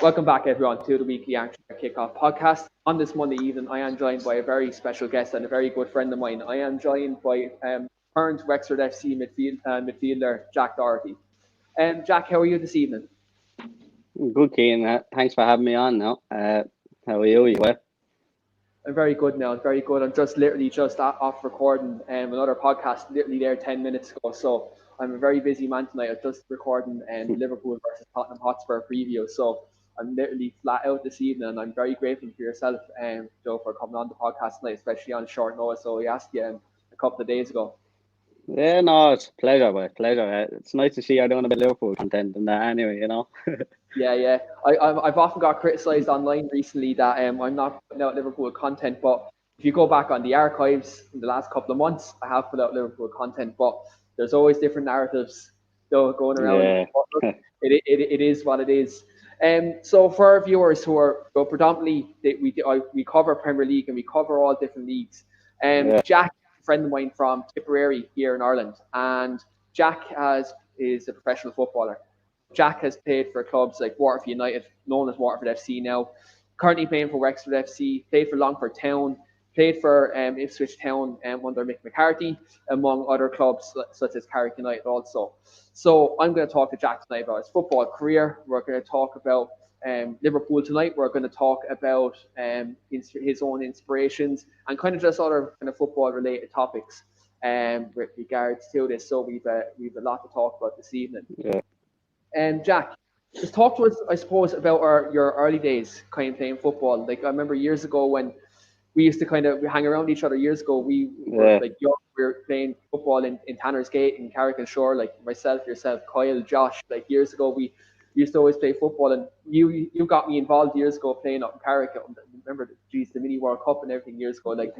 Welcome back, everyone, to the weekly Armchair Kickoff podcast. On this Monday evening, I am joined by a very special guest and a very good friend of mine. I am joined by current Wexford FC midfielder Jack Doherty. Jack, how are you this evening? Good, Keane. Thanks for having me on now. How are you? You well? I'm very good now. Very good. I'm just literally off recording another podcast literally there 10 minutes ago. So I'm a very busy man tonight. I'm just recording Liverpool versus Tottenham Hotspur preview. So I'm literally flat out this evening, and I'm very grateful for yourself, Joe, for coming on the podcast tonight, especially on short notice. So we asked you a couple of days ago. Yeah, no, it's a pleasure, boy. Pleasure. It's nice to see you're doing a bit of Liverpool content and that anyway, you know. Yeah. I've often got criticised online recently that I'm not putting out Liverpool content, but if you go back on the archives in the last couple of months, I have put out Liverpool content, but there's always different narratives going around. Yeah. It is what it is. So for our viewers who are predominantly, we cover Premier League and we cover all different leagues. Jack, a friend of mine from Tipperary here in Ireland, and Jack is a professional footballer. Jack has played for clubs like Waterford United, known as Waterford FC now, currently playing for Wexford FC, played for Longford Town, played for Ipswich Town under Mick McCarthy, among other clubs such as Carrick United also. So I'm going to talk to Jack tonight about his football career. We're going to talk about Liverpool tonight. We're going to talk about his own inspirations and kind of just other kind of football-related topics with regards to this. So we've a lot to talk about this evening. Yeah. Jack, just talk to us, I suppose, about your early days kind of playing football. Like I remember years ago when we used to kind of hang around each other. Years ago, we were like young. We were playing football in Tanner's Gate in Carrick and Shore. Like myself, yourself, Kyle, Josh. Like years ago, we used to always play football. And you got me involved years ago playing up in Carrick. I remember, the Mini World Cup and everything years ago. Like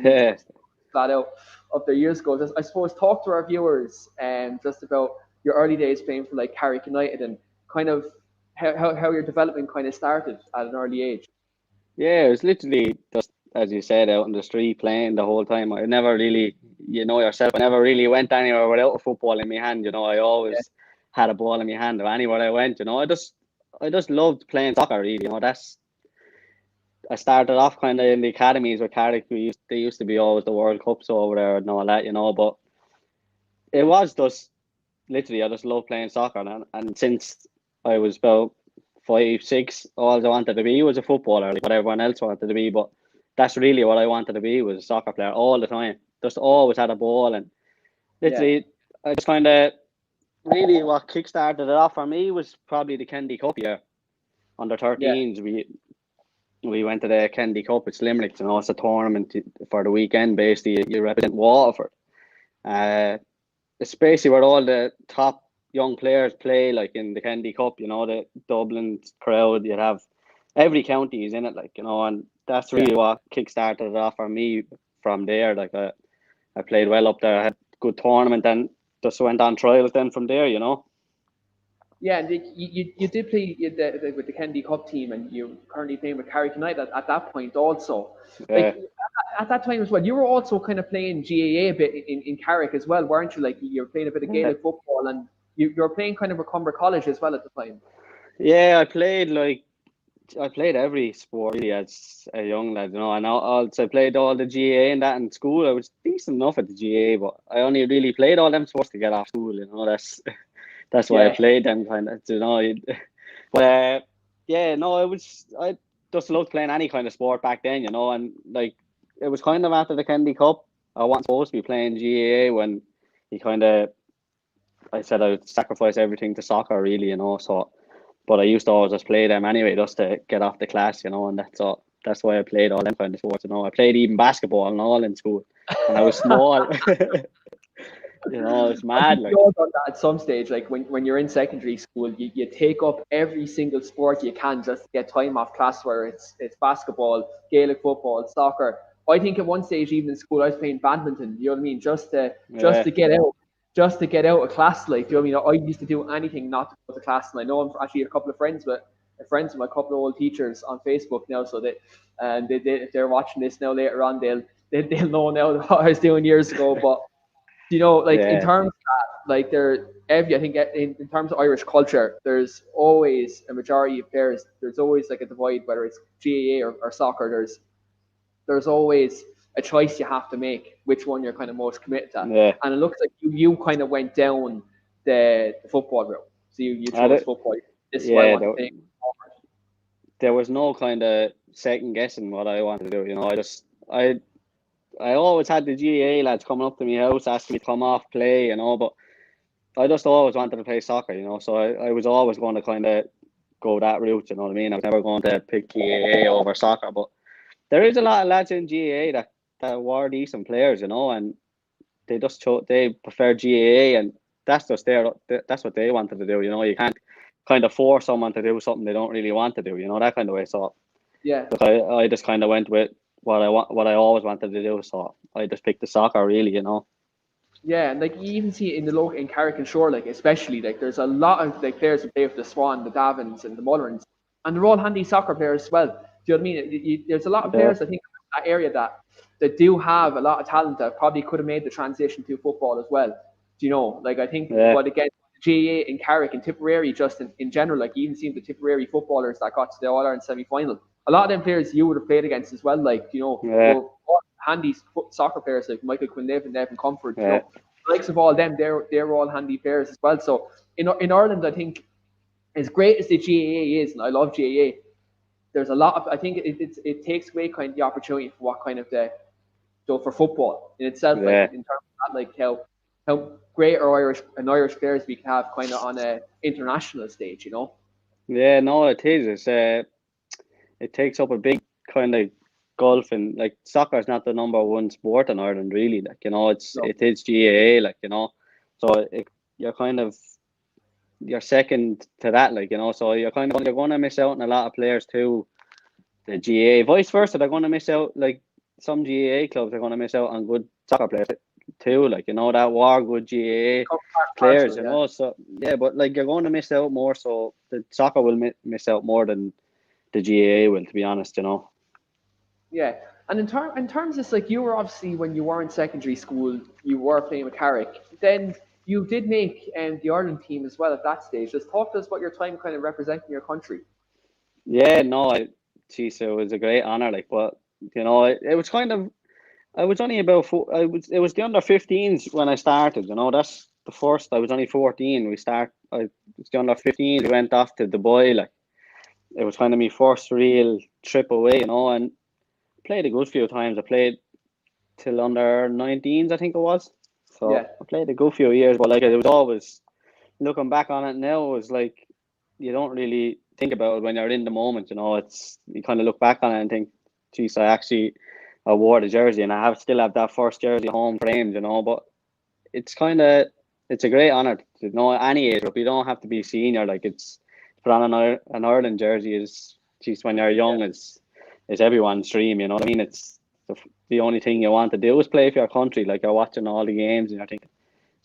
flat out up there years ago. Just, I suppose talk to our viewers just about your early days playing for like Carrick United and kind of how your development kind of started at an early age. Yeah, it was literally just, as you said, out in the street playing the whole time. I never really, you know yourself, I never really went anywhere without a football in my hand. You know, I always had a ball in my hand anywhere I went. You know, I just loved playing soccer. Really, you know, I started off kind of in the academies with Carrick. They used to be always the World Cups over there and all that. You know, but it was just literally I just loved playing soccer, and since I was about 5, 6, all I wanted to be was a footballer, like what everyone else wanted to be. But that's really what I wanted to be, was a soccer player all the time. Just always had a ball, and literally I just kind of really what kickstarted it off for me was probably the Kennedy Cup year. Under 13s, we went to the Kennedy Cup. It's Limerick, you know, it's a tournament for the weekend. Basically, you represent Waterford. It's basically where all the top young players play, like in the Kennedy Cup, you know, the Dublin crowd. You have every county is in it, like, you know, and that's really what kickstarted it off for me from there. Like I played well up there, I had a good tournament, and just went on trials then from there, you know. Yeah, and you did play with the Kennedy Cup team, and you're currently playing with Carrick United at that point also. Like at that time as well, you were also kind of playing GAA a bit in Carrick as well, weren't you? Like you were playing a bit of Gaelic football, and you were playing kind of at Cumber College as well at the time. Yeah, I played every sport really as a young lad, you know, and also I played all the GAA and that in school. I was decent enough at the GAA, but I only really played all them sports to get off school, you know. That's why I played them kind of, you know. But I just loved playing any kind of sport back then, you know, and like it was kind of after the Kennedy Cup, I wasn't supposed to be playing GAA when I said I would sacrifice everything to soccer, really, you know. So, but I used to always just play them anyway, just to get off the class, you know. And that's why I played all them kind of sports, you know. I played even basketball and all in school, and I was small. You know, it's mad. Like at some stage, like when you're in secondary school, you take up every single sport you can just to get time off class, where it's basketball, Gaelic football, soccer. I think at one stage, even in school, I was playing badminton. You know what I mean? Just to get out of class. Like, you know what I mean? I used to do anything not to go to class, and I know I'm actually a couple of friends with my couple of old teachers on Facebook now, so that if they're watching this now later on, they'll know now what I was doing years ago. But you know, like in terms of like I think in terms of Irish culture, there's always a majority of players. There's always like a divide, whether it's GAA or soccer. There's always a choice you have to make, which one you're kind of most committed to. Yeah. And it looks like you kind of went down the football route. So you chose football. This is what I want to think. There was no kind of second guessing what I wanted to do. You know, I always had the GAA lads coming up to my house asking me to come off play, you know, but I just always wanted to play soccer, you know, so I was always going to kind of go that route, you know what I mean? I was never going to pick GAA over soccer, but there is a lot of lads in GAA that were decent players, you know, and they just they prefer GAA, and that's just that's what they wanted to do, you know. You can't kind of force someone to do something they don't really want to do, you know, that kind of way. So yeah, I just kind of went with what I always wanted to do, so I just picked the soccer, really, you know. Yeah, and like you even see in in Carrick and Shore, like especially, like there's a lot of like players who play with the Swan, the Davins, and the Mullerans, and they're all handy soccer players as well. Do you know what I mean? There's a lot of players I think in that area that do have a lot of talent that probably could have made the transition to football as well. Do you know? Like I think, but again, GAA in Carrick and Tipperary, just in general, like you even seen the Tipperary footballers that got to the All Ireland semi final. A lot of them players you would have played against as well, like were all handy soccer players like Michael Quinlivan and Evan Comfort. You know, the likes of all them, they're all handy players as well. So in Ireland, I think as great as the GAA is, and I love GAA, there's a lot of, I think it takes away kind of the opportunity for what kind of for football in itself, like in terms of that, like how great Irish players we can have kind of on a international stage, you know. Yeah, no, it is. It takes up a big kind of gulf, and like soccer is not the number one sport in Ireland, really. Like, you know, it is GAA, like, you know, so you're second to that, like, you know, so you're going to miss out on a lot of players too. The GAA, vice versa, they're going to miss out, like some GAA clubs are going to miss out on good soccer players too, like, you know, that were good GAA players, you know. So yeah, but like you're going to miss out more, so the soccer will miss out more than the GAA will, to be honest, you know. Yeah, and in terms of like, you were obviously, when you were in secondary school, you were playing with Carrick. Then you did make the Ireland team as well at that stage. Just talk to us about your time kind of representing your country. Yeah, no, geez, it was a great honor, like, but you know, it was kind of, I was only about it was the under-15s when I started, you know. That's the first. I was only 14. It was the under-15s. We went off to Dubai, like, it was kind of my first real trip away, you know, and played a good few times. I played till under-19s, I think it was. So I played a good few years, but like, it was always, looking back on it now, it was like, you don't really think about it when you're in the moment, you know. It's, you kind of look back on it and think, geez, I wore the jersey, and I still have that first jersey home framed, you know. But it's a great honour, you know, any age group. You don't have to be senior. Like, it's put on an Ireland jersey is, geez, when you're young, is everyone's dream, you know what I mean? It's the only thing you want to do is play for your country. Like, you're watching all the games and you're thinking,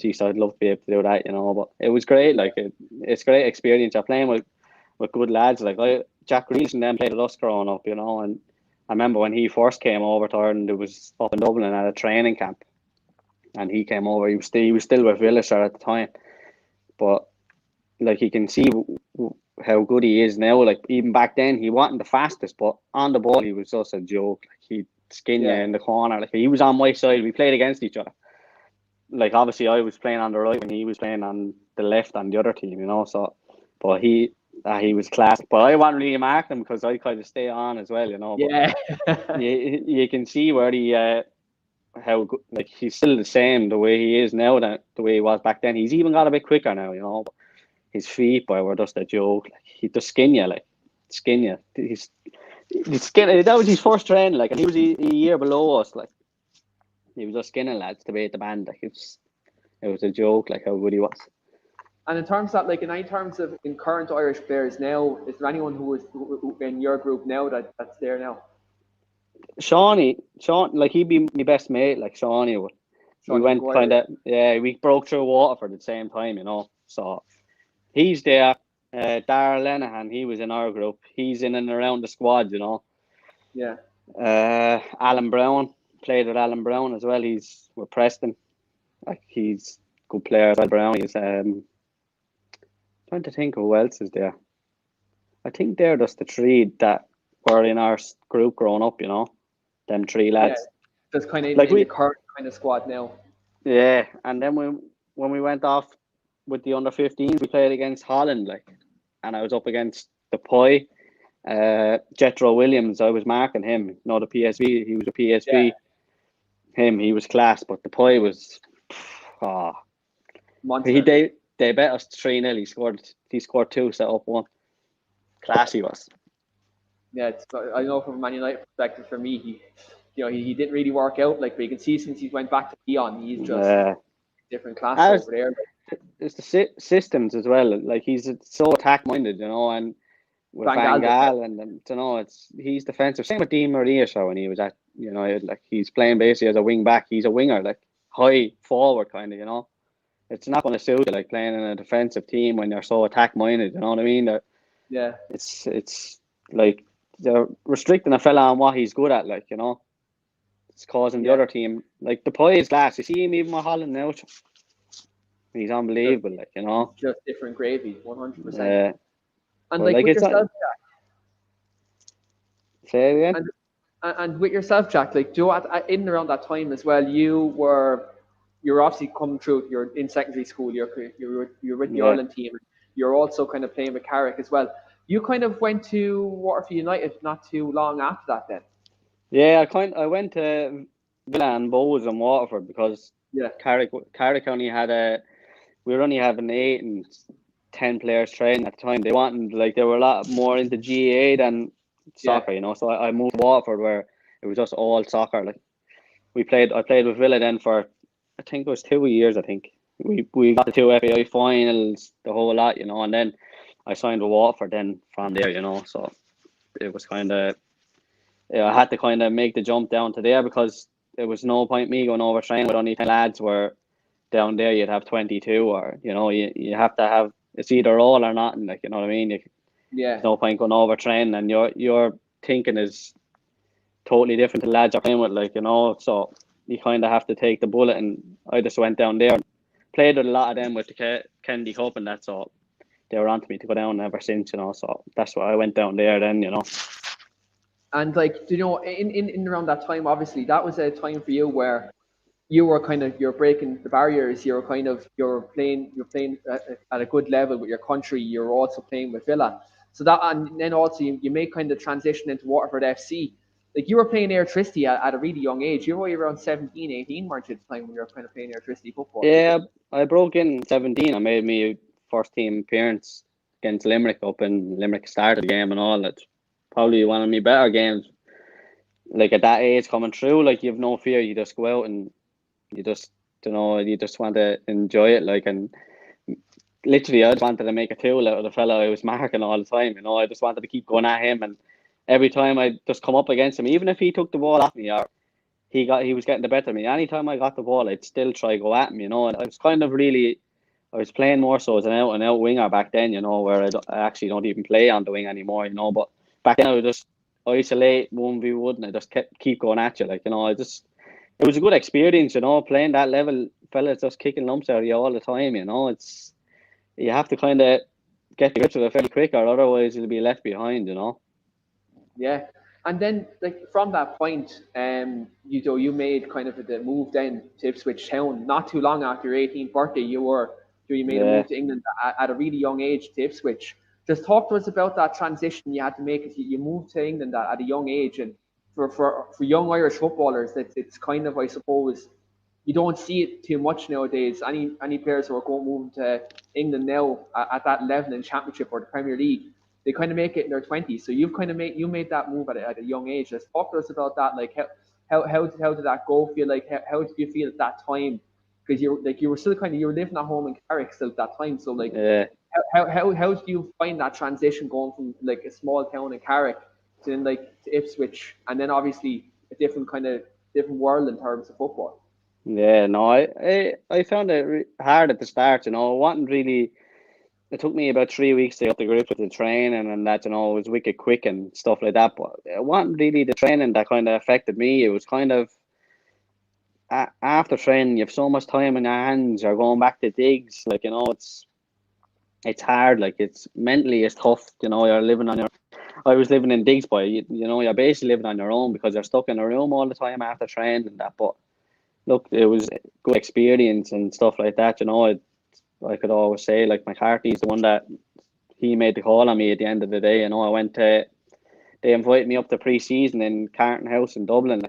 geez, I'd love to be able to do that, you know. But it was great. Like, it's a great experience. You're playing with good lads. Like, Jack Grealish and them played with us growing up, you know. And I remember when he first came over to Ireland, it was up in Dublin at a training camp, and he came over. He was still with Villiser at the time, but like, you can see how good he is now. Like, even back then, he wasn't the fastest, but on the ball, he was just a joke. Like, he'd skin you in the corner. Like, he was on my side. We played against each other. Like, obviously, I was playing on the right when he was playing on the left on the other team, you know. So, but he was class. But I wasn't really marking him because I kind of stay on as well, you know. But you can see where how good, like, he's still the same the way he is now than the way he was back then. He's even got a bit quicker now, you know. But his feet, boy, were just a joke. Like, he just skin you. He's skin. That was his first training, like, and he was a year below us. Like, he was just skinning lads to be at the band. Like, it was a joke, like, how good he was. And in terms of, like, in current Irish players now, is there anyone who in your group now that's there now? Sean, like, he'd be my best mate, like, Shawnee would. We went kind of, we broke through Waterford at the same time, you know. So he's there. Darragh Lenihan, he was in our group. He's in and around the squad, you know. Yeah. Alan Brown, played with Alan Brown as well. He's with Preston. Like, he's good players. Brownies. Trying to think who else is there. I think they're just the three that were in our group growing up. Them three lads. Yeah, just kind of like in the current kind of squad now. Yeah, and then when we went off with the under-15s, we played against Holland, and I was up against the Poi, Jethro Williams. I was marking him. The PSV. He was a PSV. Yeah. He was class, but the Poi was, monster. They bet us 3-0. He scored 2, set up 1. Class he was. Yeah, I know from a Man United perspective, for me, he didn't really work out. But you can see since he went back to Leon, he's just different class over there. It's the systems as well. He's so attack minded, and with Van Gaal and he's defensive. Same with Di Maria. So when he was at he's playing basically as a wing back. He's a winger, high forward kind of. It's not going to suit you playing in a defensive team when you're so attack minded. You know what I mean? Yeah. It's like they're restricting a fella on what he's good at. It's causing the other team. The Poi is class. You see him even with Holland now. He's unbelievable. Just different gravy, 100%. Yeah. And with yourself, Jack. Say it again. And with yourself, Jack, in and around that time as well, you're obviously coming through. You're in secondary school. You're with the Ireland team. You're also kind of playing with Carrick as well. You kind of went to Waterford United not too long after that, then. Yeah, I went to Villa and Bowes and Waterford because Carrick only had we were only having 8 and 10 players training at the time. They wanted they were a lot more into GAA than soccer, So I moved to Waterford where it was just all soccer. I played with Villa then for I think it was 2 years. I think we got the 2 FAI finals, the whole lot, and then I signed with Waterford then from there, So it was kind of I had to kind of make the jump down to there because there was no point me going over training with only 10 lads where down there you'd have 22 or you have to have it's either all or nothing, you know what I mean. There's no point going over training and your thinking is totally different to the lads you're playing with, so you kind of have to take the bullet, and I just went down there and played with a lot of them with the Kennedy Cup and that, so they were on to me to go down ever since, so that's why I went down there then, And in around that time, obviously that was a time for you where you were you're breaking the barriers. You're playing at a good level with your country. You're also playing with Villa. So that, and then also you make kind of transition into Waterford FC. You were playing Airtricity at a really young age. You were around 17, 18, weren't you, at the time when you were kind of playing Airtricity football? Yeah, I broke in 17. I made me first team appearance against Limerick up in Limerick, started the game and all. That's probably one of my better games. At that age coming through, you have no fear. You just go out and you just you just want to enjoy it. And literally I just wanted to make a tool out of the fella I was marking all the time. I just wanted to keep going at him, and every time I just come up against him, even if he took the ball off me or he was getting the better of me, anytime I got the ball I'd still try to go at him, and I was kind of really, I was playing more so as an out and out winger back then, where I actually don't even play on the wing anymore, but back then I would just isolate 1v1 and I just keep going at you, it was a good experience, playing that level. Fellas just kicking lumps out of you all the time, it's, you have to kind of get the grips of it fairly quick or otherwise you'll be left behind, Yeah. And then from that point, you made kind of the move then to Ipswich Town. Not too long after your 18th birthday, you made a move to England at a really young age to Ipswich. Just talk to us about that transition you had to make. You moved to England at a young age, and for young Irish footballers, it's kind of, I suppose, you don't see it too much nowadays. Any players who are moving to England now at that level in Championship or the Premier League, they kind of make it in their 20s. So you've kind of made that move at a young age. Let's talk to us about that. How did that go for you? How did you feel at that time? Because you were still you were living at home in Carrick still at that time. So how did you find that transition going from a small town in Carrick to then to Ipswich, and then obviously a different world in terms of football? Yeah, no, I found it hard at the start. It wasn't really. It took me about 3 weeks to get the grip with the training and that, it was wicked quick and stuff like that. But it wasn't really the training that kind of affected me. It was kind of after training, you have so much time in your hands. You're going back to digs, like, you know, it's hard. Like, it's mentally, it's tough. You know, you're living on your. I was living in digs, boy. You know, you're basically living on your own because you're stuck in a room all the time after training and that. But look, it was a good experience and stuff like that. You know, I could always say, like, McCarthy's the one that he made the call on me at the end of the day. You know, they invited me up to pre-season in Carton House in Dublin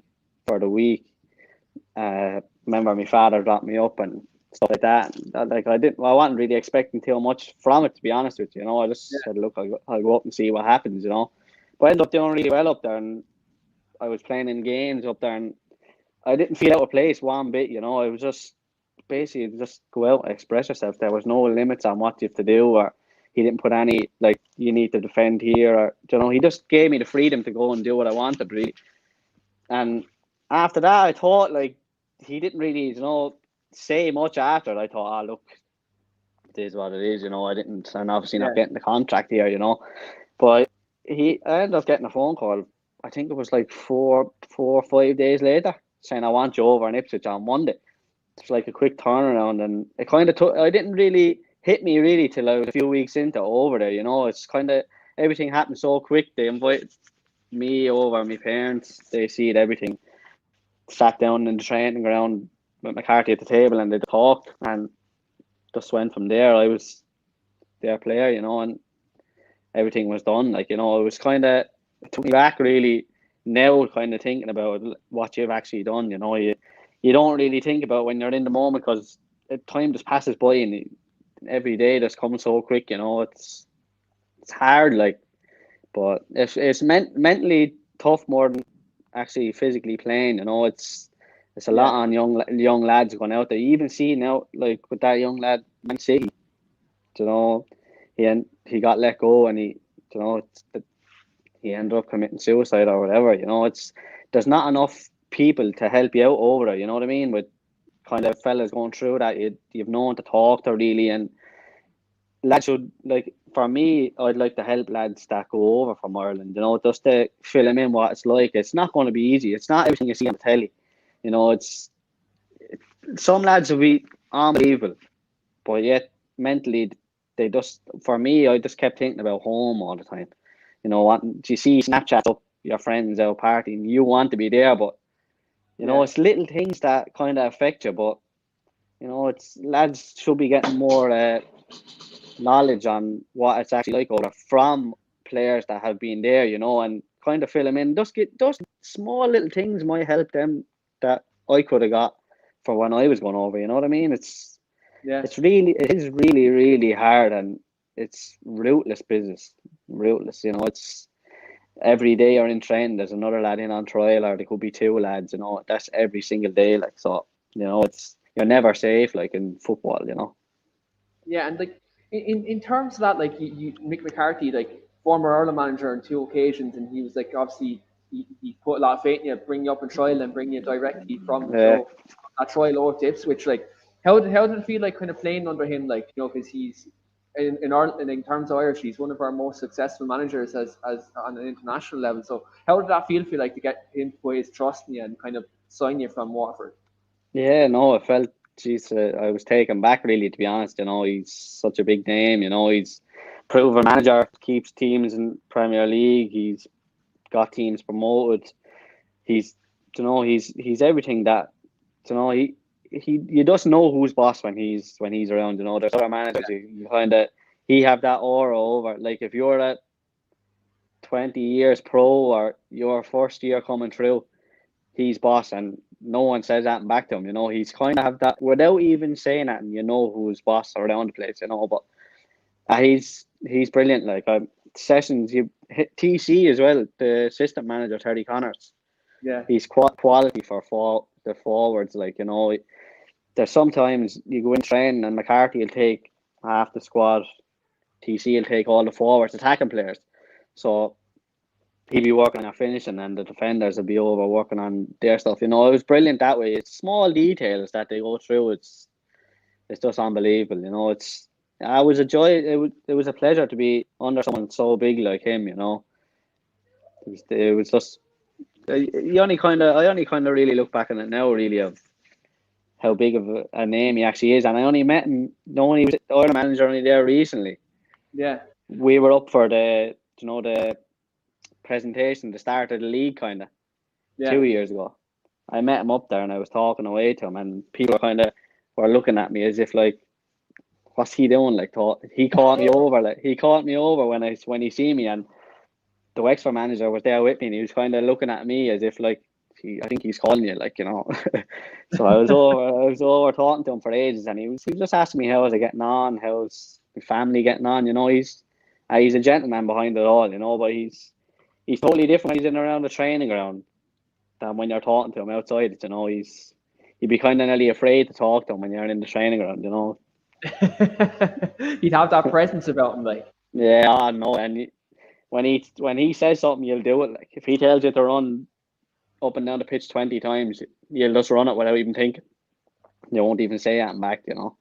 for the week. Remember my father dropped me up and stuff like that. Like, I wasn't really expecting too much from it, to be honest with you. You know, I just said, look, I'll go up and see what happens. You know, but I ended up doing really well up there, and I was playing in games up there, and I didn't feel out of place one bit. You know, I was just basically just go out and express yourself. There was no limits on what you have to do, or he didn't put any, like, you need to defend here, or, you know, he just gave me the freedom to go and do what I wanted, really. And after that, I thought, like, he didn't really, you know, say much after it. I thought, look, it is what it is, you know. I'm obviously not getting the contract here, you know. But I ended up getting a phone call. I think it was like 4 or 5 days later, saying, I want you over in Ipswich on Monday. It's like a quick turnaround, and it kind of took. I didn't really hit me really till I was a few weeks into over there. You know, it's kind of everything happened so quick. They invited me over, my parents. They see everything. Sat down in the training ground with McCarthy at the table, and they talked, and just went from there. I was their player, you know, and everything was done. Like, you know, it took me back really now, kind of thinking about what you've actually done. You know, you don't really think about when you're in the moment, because time just passes by, and every day just comes so quick. You know, it's hard, like, but it's mentally tough more than actually physically playing. You know, it's a lot on young lads going out there. You even see now, like, with that young lad, Man City. You know, he got let go, and he ended up committing suicide or whatever. You know, there's not enough people to help you out over there. You know what I mean? With kind of fellas going through that, you've no one to talk to really, and lads should, like, for me, I'd like to help lads that go over from Ireland. You know, just to fill them in what it's like. It's not going to be easy. It's not everything you see on the telly. You know, some lads will be unbelievable, but yet mentally, for me, I just kept thinking about home all the time. You know, you see Snapchat up, your friends out partying, you want to be there, but, you know, it's little things that kind of affect you. But, you know, lads should be getting more knowledge on what it's actually like over from players that have been there, you know, and kind of fill them in. Just small little things might help them that I could have got for when I was going over. You know what I mean? It is really, really hard, and it's ruthless business. Ruthless, you know. It's every day you're in training, there's another lad in on trial, or there could be 2 lads. You know, that's every single day. Like, so, you know, you're never safe, like, in football. You know. Yeah, and like in terms of that, like, Mick McCarthy, like, former Ireland manager on 2 occasions, and he was like, obviously he put a lot of faith in you, bring you up in trial and bring you directly from that trial over to Ipswich. Like, how did it feel like kind of playing under him? Like, you know, because he's in Ireland, in terms of Irish, he's one of our most successful managers as on an international level. So how did that feel like to get him to put his trust in you and kind of sign you from Waterford? Yeah, no, I felt, geez, I was taken back, really, to be honest. You know, he's such a big name. You know, he's proven manager, keeps teams in Premier League. He's got teams promoted. He's, you know, he's everything that, you know, you just know who's boss when he's around. You know, there's other managers you kind of, he have that aura over. Like, if you're at 20 years pro, or your first year coming through, he's boss, and no one says that back to him. You know, he's kind of have that without even saying that, and you know who's boss around the place. You know, but he's brilliant. Like, Sessions, you hit TC as well, the assistant manager, Terry Connors. Yeah, He's quality for the forwards. Like, you know, there's sometimes you go in training and McCarthy will take half the squad, TC will take all the forwards, attacking players. So he'll be working on finishing, and the defenders will be over working on their stuff. You know, it was brilliant that way. It's small details that they go through. It's just unbelievable. You know, I was a joy. It was a pleasure to be under someone so big like him. You know, it was just I only kind of really look back on it now, really, of how big of a name he actually is. And I only met him, knowing he was the Ireland manager only there recently. Yeah. We were up for the presentation, the start of the league, kind of 2 years ago. I met him up there, and I was talking away to him, and people were looking at me as if like, what's he doing? Like, he called me over. Like, he called me over when he see me, and the Wexford manager was there with me, and he was kind of looking at me as if like, I think he's calling you, like, you know. So I was over talking to him for ages, and he was just asking me how was I getting on, how's my family getting on. You know, he's a gentleman behind it all, you know, but he's totally different when he's in and around the training ground than when you're talking to him outside it. You know, you'd be kind of nearly afraid to talk to him when you're in the training ground, you know. He'd have that presence about him, like. Yeah, I know. And when he says something, you'll do it. Like, if he tells you to run up and down the pitch 20 times, you'll just run it without even thinking. You won't even say anything back, you know.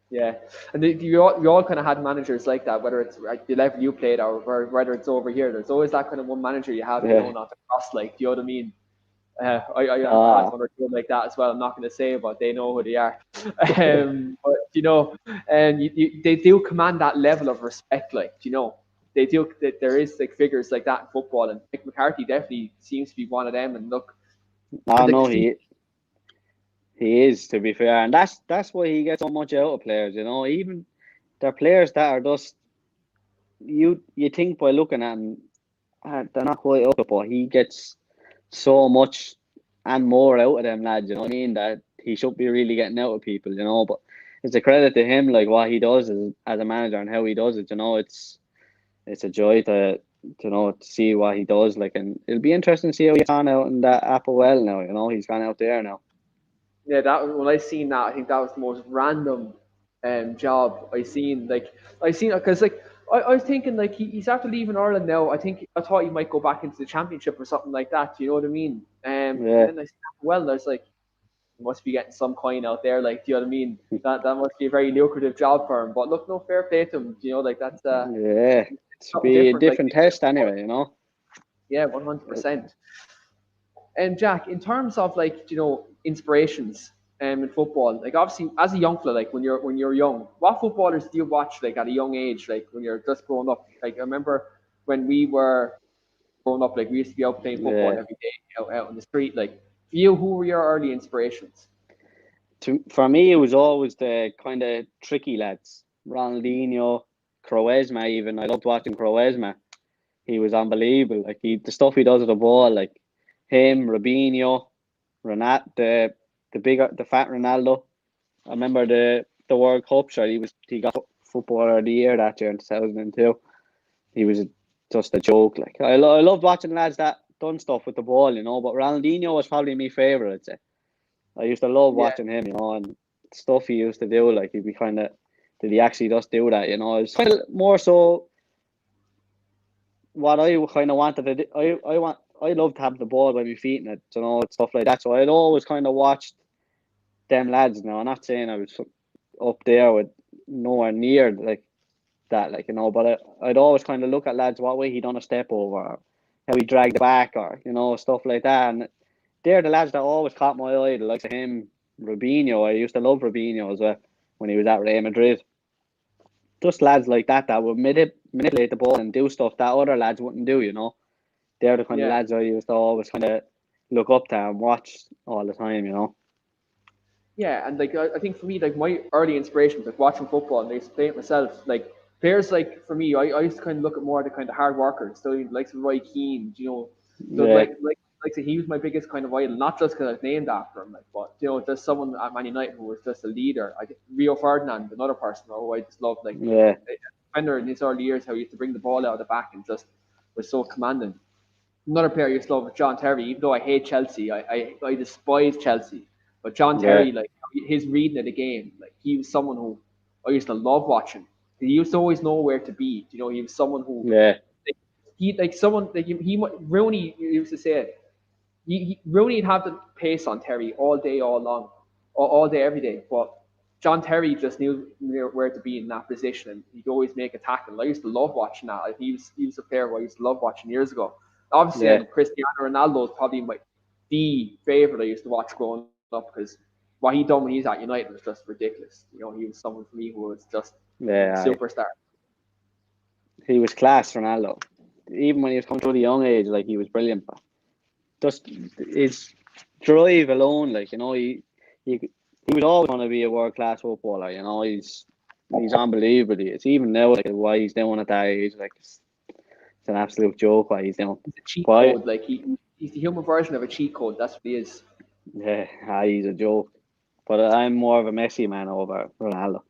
Yeah, and you all kind of had managers like that, whether it's at the level you played or whether it's over here. There's always that kind of one manager you have, you know, not to cross, like, you know what I mean? I had one or two like that as well. I'm not going to say, but they know who they are. But you know, and they do command that level of respect, like, you know, they do. There is like figures like that in football, and Mick McCarthy definitely seems to be one of them. And look, he is, to be fair, and that's why he gets so much out of players. You know, even they're players that are just you think by looking at them, they're not quite up, but he gets so much and more out of them lads. You know what I mean? That he should be really getting out of people. You know, but it's a credit to him, like what he does as a manager and how he does it. You know, it's a joy to see what he does. Like, and it'll be interesting to see how he's gone out in that Applewell now. You know, he's gone out there now. Yeah, when I seen that, I think that was the most random job I seen. Like, because like I was thinking like he's after leaving Ireland now. I thought he might go back into the Championship or something like that. You know what I mean? And then I seen well, and I was like, he must be getting some coin out there. Like, do you know what I mean? That must be a very lucrative job for him. But look, no, fair play to him. You know, like that's it should be a different test anyway. You know. Yeah, 100%. And Jack, in terms of like, you know, inspirations in football, like obviously as a young fella, like when you're young, what footballers do you watch like at a young age, like when you're just growing up? Like I remember when we were growing up, like we used to be out playing football every day out on the street. Like for you, who were your early inspirations? For me, it was always the kind of tricky lads, Ronaldinho, Quaresma. Even I loved watching Quaresma. He was unbelievable. Like the stuff he does with the ball, like him, Robinho, the fat Ronaldo. I remember the World Cup shot. He got Footballer of the Year that year in 2002. He was just a joke. Like I loved watching lads that done stuff with the ball, you know. But Ronaldinho was probably my favorite, I'd say. I used to love watching him, you know, and stuff he used to do. Like he'd be kind of, did he actually just do that? You know, it's kind of more so what I kind of wanted to do. I loved having the ball by my feet and it, you know, stuff like that. So I'd always kind of watched them lads. Now I'm not saying I was up there with nowhere near like that, like, you know, but I'd always kind of look at lads what way he done a step over, or how he dragged the back, or, you know, stuff like that. And they're the lads that always caught my eye, the likes of him, Robinho. I used to love Robinho as well when he was at Real Madrid. Just lads like that would manipulate the ball and do stuff that other lads wouldn't do, you know. They're the kind of lads I used to always kind of look up to and watch all the time, you know. Yeah, and like I think for me, like my early inspirations, like watching football and I used to play it myself. Like players, like for me, I used to kind of look at more the kind of hard workers. So like Roy Keane, you know, so like so he was my biggest kind of idol, not just because I was named after him, like, but you know, just someone at Man United who was just a leader. Rio Ferdinand, another person who I just loved, like defender in his early years, how he used to bring the ball out of the back and just was so commanding. Another player I used to love was John Terry, even though I hate Chelsea, I despise Chelsea. But John Terry, like his reading of the game, like he was someone who I used to love watching. He used to always know where to be. You know, he was someone who Rooney used to say it. Rooney'd have the pace on Terry all day, all long, all day, every day. But John Terry just knew where to be in that position, and he'd always make a tackle. I used to love watching that. He was a player who I used to love watching years ago. Obviously, Cristiano Ronaldo is probably the favorite I used to watch growing up because what he done when he was at United was just ridiculous. You know, he was someone for me who was just Yeah, superstar. he was class, Ronaldo. Even when he was coming through the young age, like he was brilliant. But just his drive alone, like he was always going to be a world class footballer. You know, he's unbelievable. It's even now like why he's doing at that age. Like it's an absolute joke what he's doing. He's a cheat Why? code. Like he's the human version of a cheat code. That's what he is. Yeah, he's a joke. But I'm more of a Messi man over Ronaldo.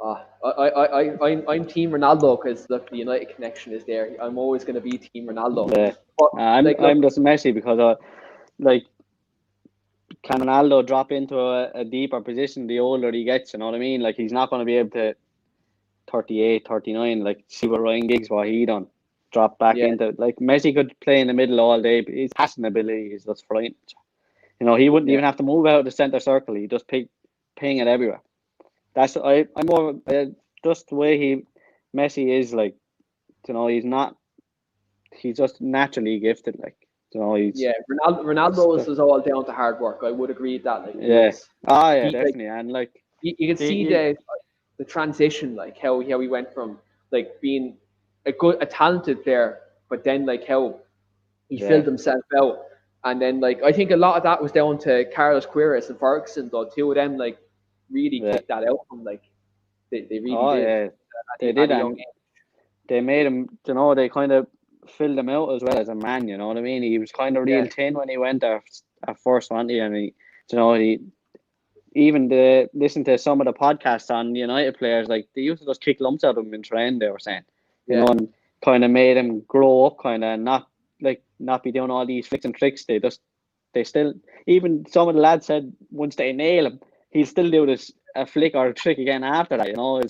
I'm Team Ronaldo because look, the United connection is there. I'm always going to be Team Ronaldo. Yeah, But I'm look, just Messi because like can Ronaldo drop into a deeper position the older he gets? You know what I mean? Like he's not going to be able to 38, 39. Like see what Ryan Giggs what he done. Drop back yeah, into like Messi could play in the middle all day. But his passing ability is just frightening. You know, he wouldn't yeah, even have to move out of the centre circle. He just ping it everywhere. That's I'm more just the way Messi is like. You know, he's just naturally gifted. Like you know, yeah. Ronaldo's was all down to hard work. I would agree with that. Like he yeah. was, Oh yeah, he like definitely. And like you can see he the transition, like how he went from like being a talented player, but then like how he yeah, filled himself out. And then like I think a lot of that was down to Carlos Queiroz and Ferguson, though. Two of them like really yeah. kicked that out from like they really Oh did yeah, they at did, a young and they made him. You know, they kind of filled him out as well as a man. You know what I mean? He was kind of age. real thin when he went there at first, wasn't he? And you know, he even the listen to some of the podcasts on United players, like they used to just kick lumps out of him in training. They were saying, you Yeah, know, and kind of made him grow up, kind of not be doing all these flicks and tricks. They still even some of the lads said once they nail him, he'll still do this a flick or a trick again after that. You know,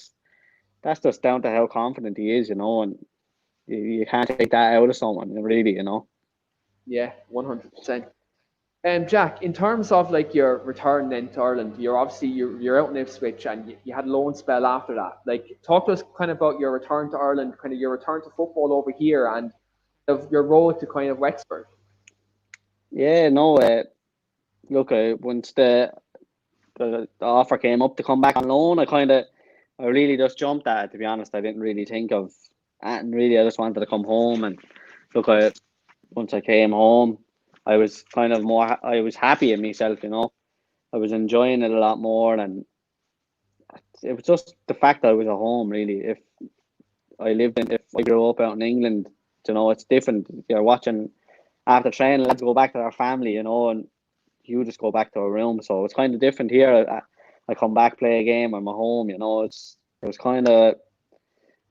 that's just down to how confident he is. You know, and you can't take that out of someone, really. You know. yeah, 100%. Jack, in terms of like your return then to Ireland, you're out in Ipswich and you had a loan spell after that. Like, talk to us kind of about your return to Ireland, kind of your return to football over here, and of your road to kind of Wexford. Yeah, no. Look, once the offer came up to come back on loan, I really just jumped at it. To be honest, I didn't really think of, and really, I just wanted to come home. And look, once I came home, I was kind of I was happy in myself. You know, I was enjoying it a lot more, and it was just the fact that I was at home. Really, if I grew up out in England, you know, it's different. You're watching after training, lads go back to their family, you know, and you just go back to a room. So it's kind of different here. I come back, play a game, I'm at home. You know, it was kind of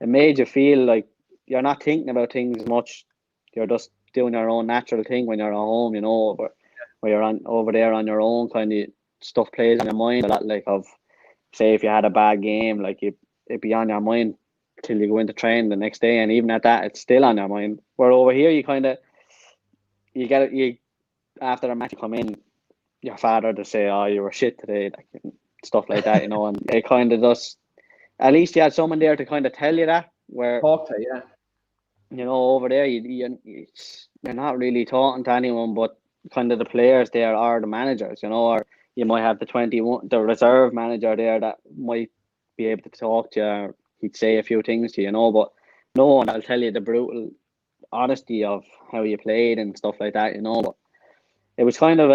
it made you feel like you're not thinking about things as much. You're just doing your own natural thing when you're at home. You know, but where you're on over there on your own, kind of stuff plays in your mind a lot. Like of say if you had a bad game, like it'd be on your mind till you go into training the next day, and even at that, it's still on your mind. Where over here, you get it. You after a match, you come in, your father to say, "Oh, you were shit today," like stuff like that, you know, and it kind of just at least you had someone there to kind of tell you that. Where Talk to you, yeah. you know over there, you're not really talking to anyone, but kind of the players there are the managers, you know, or you might have the reserve manager there that might be able to talk to you. Or he'd say a few things to you, you know, but no one will tell you the brutal honesty of how you played and stuff like that, you know. But it was kind of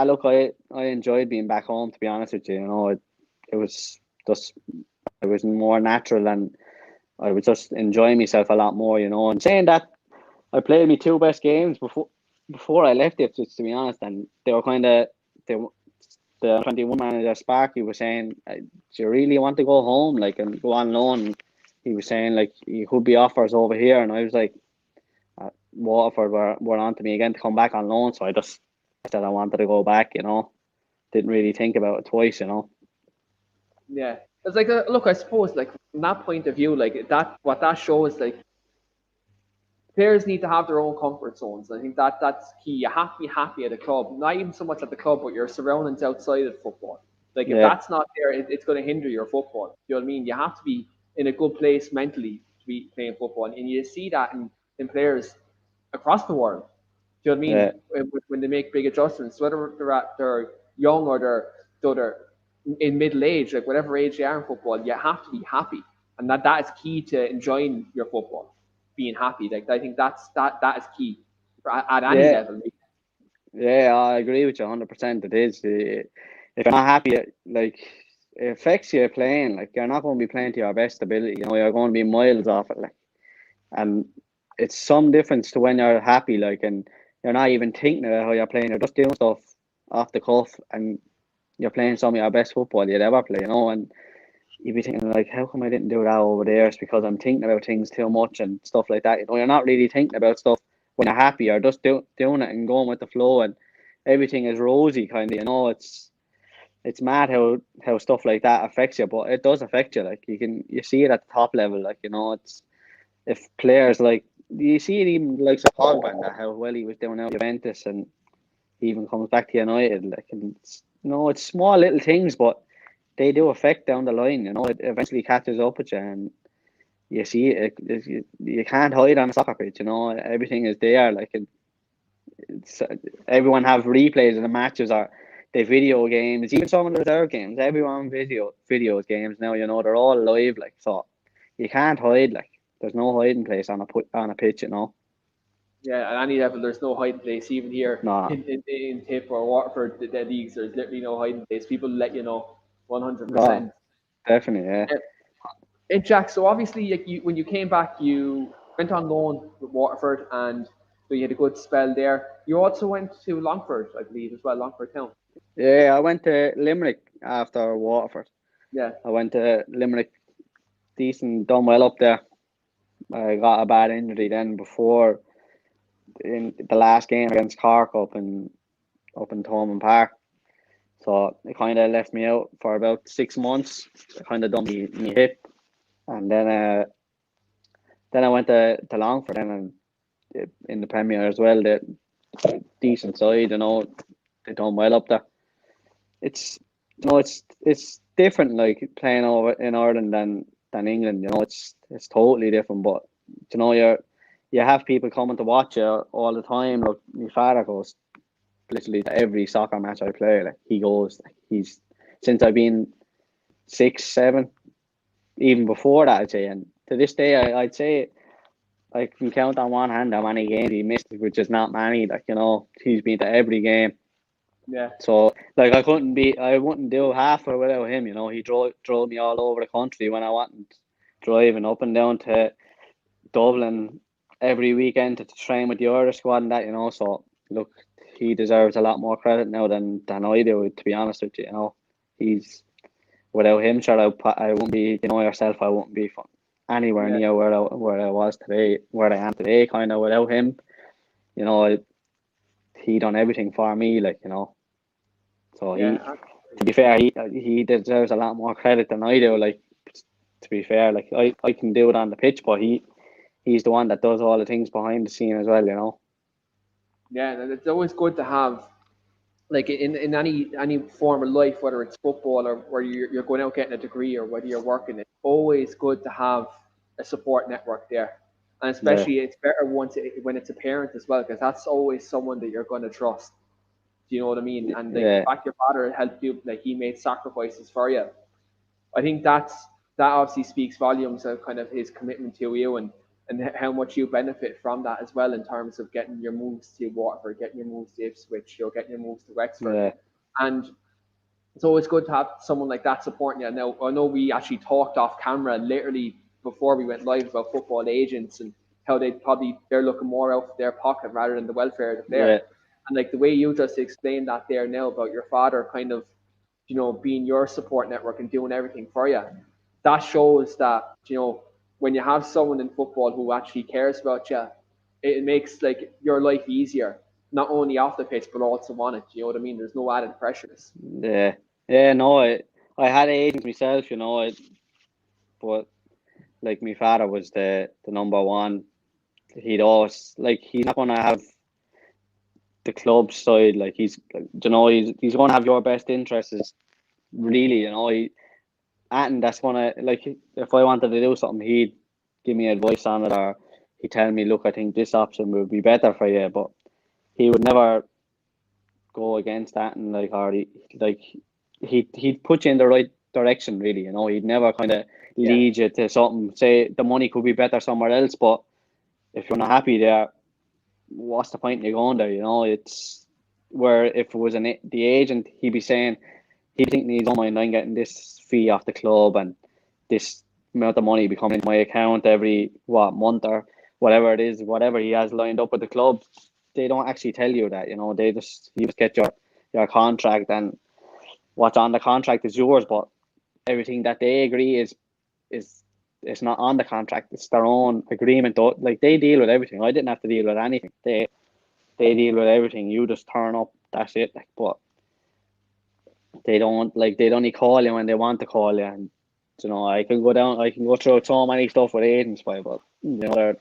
look, I enjoyed being back home. To be honest with you, you know, it was just it was more natural, and I was just enjoying myself a lot more, you know. And saying that, I played my two best games before I left it. To be honest, and they were kind of the 21 manager Sparky was saying, "Do you really want to go home, like, and go on loan?" He was saying like you could be offers over here, and I was like, Waterford were on to me again to come back on loan, so I just said I wanted to go back, you know. Didn't really think about it twice, you know. Yeah. It's like, look, I suppose, like, from that point of view, like, what that shows, like, players need to have their own comfort zones. I think that's key. You have to be happy at a club, not even so much at the club, but your surroundings outside of football. Like, if Yeah, that's not there, it's going to hinder your football. You know what I mean? You have to be in a good place mentally to be playing football. And you see that in players across the world. Do you know what I yeah, mean? When they make big adjustments, whether they're at their young or they're in middle age, like whatever age they are in football, you have to be happy, and that is key to enjoying your football. Being happy, like I think that is key at any Yeah, level. yeah, I agree with you 100%. It is. If you're not happy, like it affects you playing. Like you're not going to be playing to your best ability. You know, you're going to be miles off it. Like, and it's some difference to when you're happy. Like, and you're not even thinking about how you're playing. You're just doing stuff off the cuff, and you're playing some of your best football you'd ever play. You know, and you'd be thinking like, how come I didn't do that over there? It's because I'm thinking about things too much and stuff like that. You know, you're not really thinking about stuff when you're happy. You're just doing it and going with the flow, and everything is rosy kind of. You know, it's mad how stuff like that affects you, but it does affect you. Like you see it at the top level. Like, you know, it's if players like you see it even like Pogba and that, how well he was doing out at Juventus, and he even comes back to United. Like, and it's, you know, it's small little things, but they do affect down the line. You know, it eventually catches up with you, and you see you can't hide on a soccer pitch. You know, everything is there. Like it's everyone have replays of the matches, or the video games, even some of the reserve games. Everyone videos games now. You know, they're all live. Like, so you can't hide. Like, there's no hiding place on a pitch. You know. Yeah, at any level, there's no hiding place. Even here Nah, in Tip or Waterford, the leagues, there's literally no hiding place. People let you know, nah, 100%. definitely, yeah. And Jack, so obviously, like when you came back, you went on loan with Waterford, and so you had a good spell there. You also went to Longford, I believe, as well, Longford Town. Yeah, I went to Limerick after Waterford. Yeah, I went to Limerick, decent, done well up there. I got a bad injury then before in the last game against Cork up in Thomond Park. So it kind of left me out for about 6 months. I kind of done me hip, and then I went to Longford and in the Premier as well. The decent side, you know, they done well up there. It's it's different like playing over in Ireland than England. You know, it's totally different. But you know, you have people coming to watch you all the time. Like my father goes literally to every soccer match I play. Like he goes, like, he's since I've been 6, 7, even before that, I'd say. And to this day, I'd say I can count on one hand how many games he missed, which is not many. Like, you know, he's been to every game. yeah, So like I wouldn't do half of it without him. You know, he drove me all over the country when I wasn't driving up and down to Dublin every weekend to train with the Irish squad and that. You know, so look, he deserves a lot more credit now than I do. To be honest with you, you know, he's without him, sure, I wouldn't be. You know yourself, I wouldn't be anywhere yeah, near where I was today, where I am today. Kind of without him, you know, he done everything for me. Like, you know. So yeah. to be fair, he deserves a lot more credit than I do. Like, to be fair, like I can do it on the pitch, but he's the one that does all the things behind the scene as well. You know. Yeah, and it's always good to have, like in any form of life, whether it's football or where you're going out getting a degree or whether you're working, it's always good to have a support network there. And Yeah. especially it's better when it's a parent as well, because that's always someone that you're going to trust. Do you know what I mean? And like the Yeah. fact your father helped you, like he made sacrifices for you. I think that obviously speaks volumes of kind of his commitment to you and how much you benefit from that as well in terms of getting your moves to Waterford, getting your moves to Ipswich, or getting your moves to Wexford. Yeah. And it's always good to have someone like that supporting you. Now, I know we actually talked off camera literally before we went live about football agents and how they're looking more out for their pocket rather than the welfare of the Yeah. player. And like the way you just explained that there now about your father kind of, being your support network and doing everything for you, that shows that, when you have someone in football who actually cares about you, it makes like your life easier, not only off the pitch but also on it. You know what I mean? There's no added pressures. Yeah. Yeah. No, I had agents myself. You know, but like my father was the number one. He'd always like he's not gonna have the club side. Like he's gonna have your best interests. Really, you know, and that's gonna like if I wanted to do something, he'd give me advice on it, or he'd tell me, look, I think this option would be better for you. But he would never go against that, and he'd put you in the right direction, really. You know, he'd never kind of lead you to something. Say the money could be better somewhere else, but if you're not happy there, what's the point in you going there? You know, it's where if it was the agent, he'd be saying, he'd think in his own mind, I'm getting this fee off the club and this amount of money be coming into my account every month or whatever it is, whatever he has lined up with the club. They don't actually tell you that, you know. You just get your contract, and what's on the contract is yours, but everything that they agree is it's not on the contract. It's their own agreement, though. Like, they deal with everything. I didn't have to deal with anything. They deal with everything. You just turn up, that's it. Like, but they'd only call you when they want to call you. And you know, I can go through so many stuff with agents, but you know,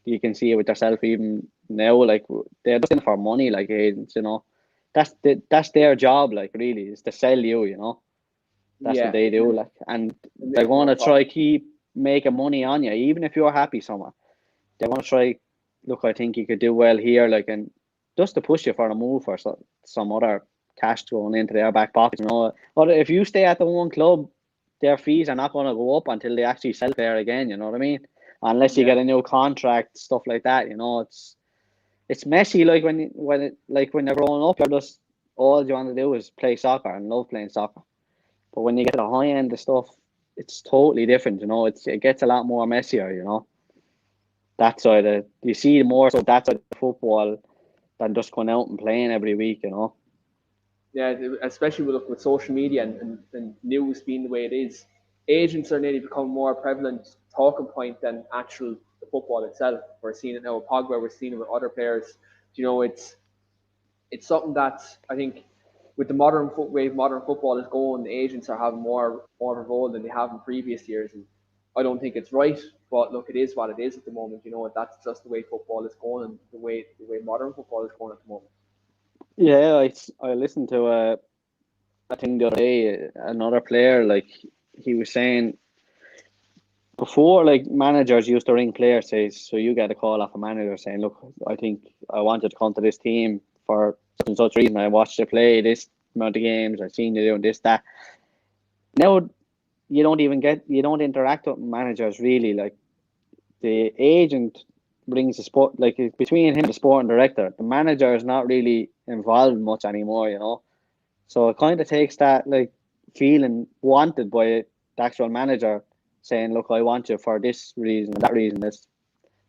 you can see it with yourself even now. Like, they're just in for money, like agents. You know, that's their job. Like, really, is to sell you. You know, that's what they do. Like, and they're going to try keep making money on you, even if you're happy somewhere. They want to try. Look, I think you could do well here, like, and just to push you for a move or some other cash going into their back pocket. You know, or if you stay at the one club, their fees are not going to go up until they actually sell there again. You know what I mean? Unless you get a new contract, stuff like that. You know, it's messy. Like when you're growing up, you're just all you want to do is play soccer and love playing soccer. But when you get to the high end of stuff, it's totally different. You know, it gets a lot more messier. You know, that side you see more so that side of football than just going out and playing every week. You know. Yeah, especially with social media and news being the way it is, agents are nearly becoming more prevalent talking point than actual the football itself. We're seeing it now with Pogba, we're seeing it with other players. You know, it's something that I think with the way modern football is going, the agents are having more of a role than they have in previous years. And I don't think it's right, but look, it is what it is at the moment. You know, that's just the way football is going and the way modern football is going at the moment. Yeah, I listened to I think the other day, another player, like, he was saying before, like, managers used to ring players, says, so you get a call off a manager saying, look, I think I wanted to come to this team for such and such reason. I watched you play this amount of games. I've seen you doing this, that. Now you don't interact with managers really. Like, the agent brings the sport, like, between him and the sporting director. The manager is not really involved much anymore, you know. So it kind of takes that, like, feeling wanted by the actual manager saying, look, I want you for this reason and that reason. This,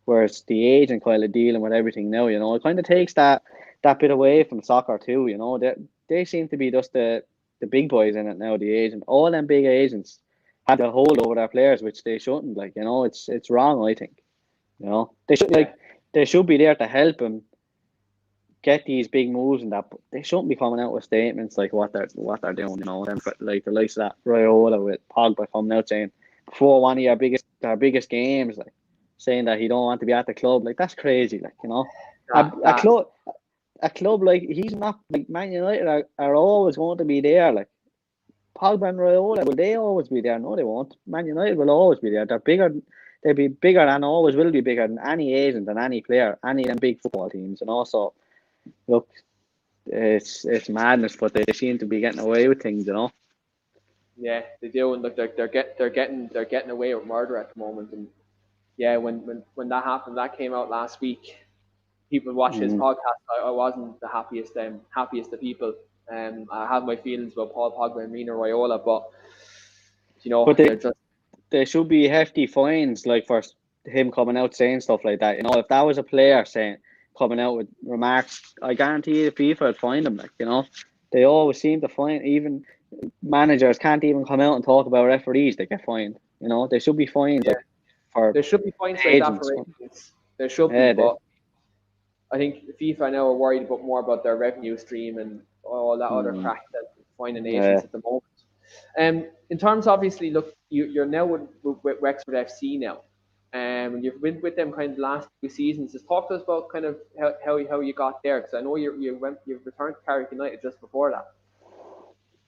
whereas the agent kind of dealing with everything now, you know, it kind of takes that bit away from soccer too, you know. They seem to be just the big boys in it now, the agent. All them big agents have the hold over their players, which they shouldn't. Like, you know, it's wrong, I think. You know, they should be there to help him get these big moves and that, but they shouldn't be coming out with statements like what they're doing. You know, like the likes of that Raiola with Pogba coming out saying before one of our biggest games, like, saying that he don't want to be at the club. Like, that's crazy. Like, you know, a club like, he's not, like, Man United are always going to be there. Like, Pogba and Raiola, will they always be there? No, they won't. Man United will always be there. They're bigger. They'll be bigger and always will be bigger than any agent and any player, any of them big football teams. And also, look, it's madness, but they seem to be getting away with things, you know. Yeah, they do, and look, they're getting away with murder at the moment. And yeah, when that happened, that came out last week. People watch his podcast. I wasn't the happiest of people. I have my feelings about Paul Pogba and Mino Raiola, but you know, but there should be hefty fines, like, for him coming out saying stuff like that. You know, if that was a player coming out with remarks, I guarantee you FIFA would find him. Like, you know, they always seem to find, even managers can't even come out and talk about referees. They get fined. You know, they should be fined. Yeah. Like, there should be fines like that for agents. There should be, but I think FIFA now are worried more about their revenue stream and all that other crap that finding agents at the moment. In terms, obviously, look, you're now with Wexford FC now. You've been with them kind of the last few seasons. Just talk to us about kind of how you got there, because I know you returned to Carrick United just before that.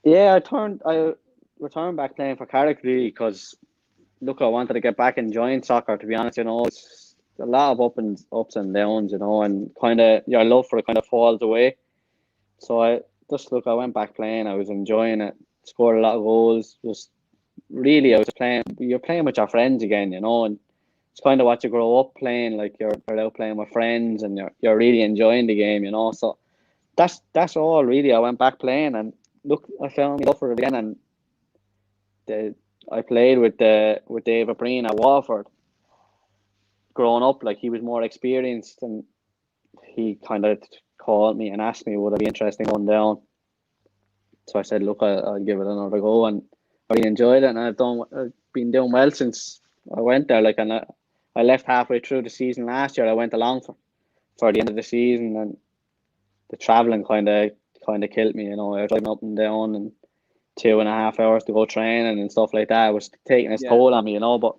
Yeah, I returned back playing for Carrick really because, look, I wanted to get back enjoying soccer. To be honest, you know, it's a lot of ups and downs, you know, and kind of your love for it kind of falls away. So I went back playing. I was enjoying it. Scored a lot of goals. Just really, I was playing. You're playing with your friends again, and it's kind of what you grow up playing. Like you're out playing with friends, and you're really enjoying the game. So that's all really. I went back playing, and look, I found me love for it again. And I played with David Breen at Waterford. Growing up, like he was more experienced, and he kind of called me and asked me would I be interested in going down. So I said, look, I'll give it another go, and I really enjoyed it, and I've been doing well since I went there. Like, and I left halfway through the season last year. I went along for the end of the season, and the traveling kind of killed me. I was driving up and down, and 2.5 hours to go training and stuff like that. It was taking its toll on me. But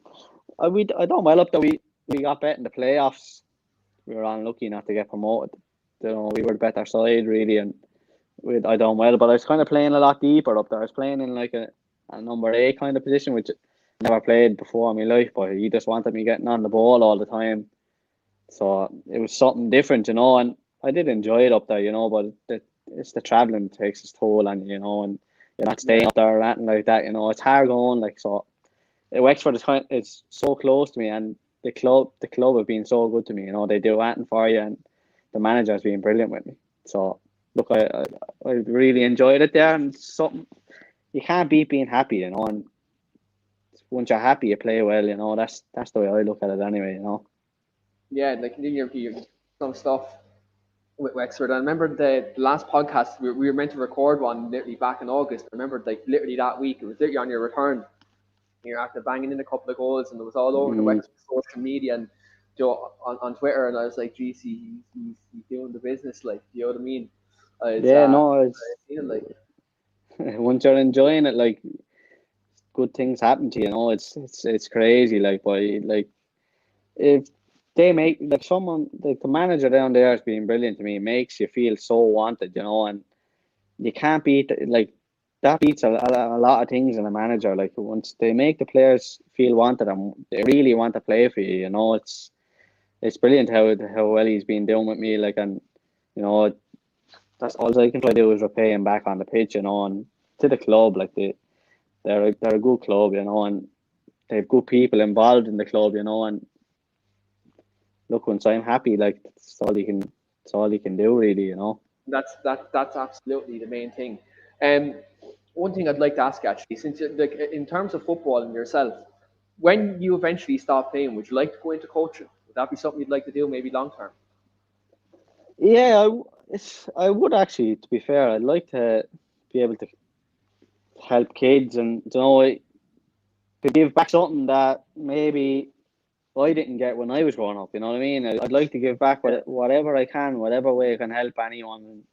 I done well up there. We got bet in the playoffs. We were unlucky not to get promoted. We were the better side really, and I done well. But I was kind of playing a lot deeper up there. I was playing in like a number 8 kind of position, which I never played before in my life. But he just wanted me getting on the ball all the time. So it was something different, and I did enjoy it up there, but it's the travelling that takes its toll on you, and you're not staying up there or anything like that, it's hard going, like, so Wexford it's so close to me, and the club have been so good to me, they do anything for you, and the manager has been brilliant with me. So look, I really enjoyed it there, and it's something you can't beat being happy, and once you're happy you play well, that's the way I look at it anyway. Yeah, like your some stuff with Wexford. I remember the last podcast we were meant to record one literally back in August. I remember like literally that week. It was literally on your return. You're after banging in a couple of goals, and it was all over the Wexford social media and on Twitter. And I was like, geez, he's doing the business, like, you know what I mean? It's once you're enjoying it, like, good things happen to you. It's crazy. Like, boy, like, if they make like someone like the manager down there has been brilliant to me. It makes you feel so wanted, and you can't beat like that beats a lot of things in a manager. Like, once they make the players feel wanted and they really want to play for you, it's brilliant how well he's been doing with me. Like, and that's all I can try to do is repay him back on the pitch, and to the club. Like, they're a good club, and they have good people involved in the club, and look, once I'm happy, like, that's all you can do, really. That's absolutely the main thing. One thing I'd like to ask, actually, since like in terms of football and yourself, when you eventually stop playing, would you like to go into coaching? Would that be something you'd like to do, maybe long term? Yeah, I would actually. To be fair, I'd like to be able to help kids and to give back something that maybe I didn't get when I was growing up. You know what I mean? I'd like to give back whatever I can, whatever way I can help anyone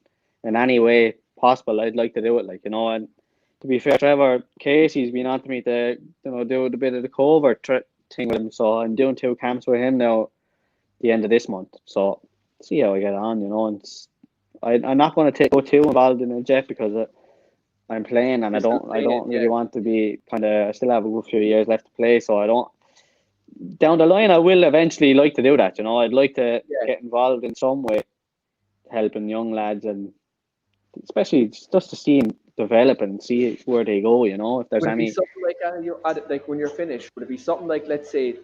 in any way possible. I'd like to do it, like, and to be fair, Trevor Casey's been on to me to do a bit of the covert thing with him. So I'm doing 2 camps with him now, the end of this month. So see how I get on, and I'm not going to go too involved in it yet because I'm playing and I don't really want to be I still have a good few years left to play, so I don't. Down the line, I will eventually like to do that. I'd like to get involved in some way, helping young lads, and especially just to see them develop and see where they go. If there's Would it be any. something like like when you're finished? Would it be something like, let's say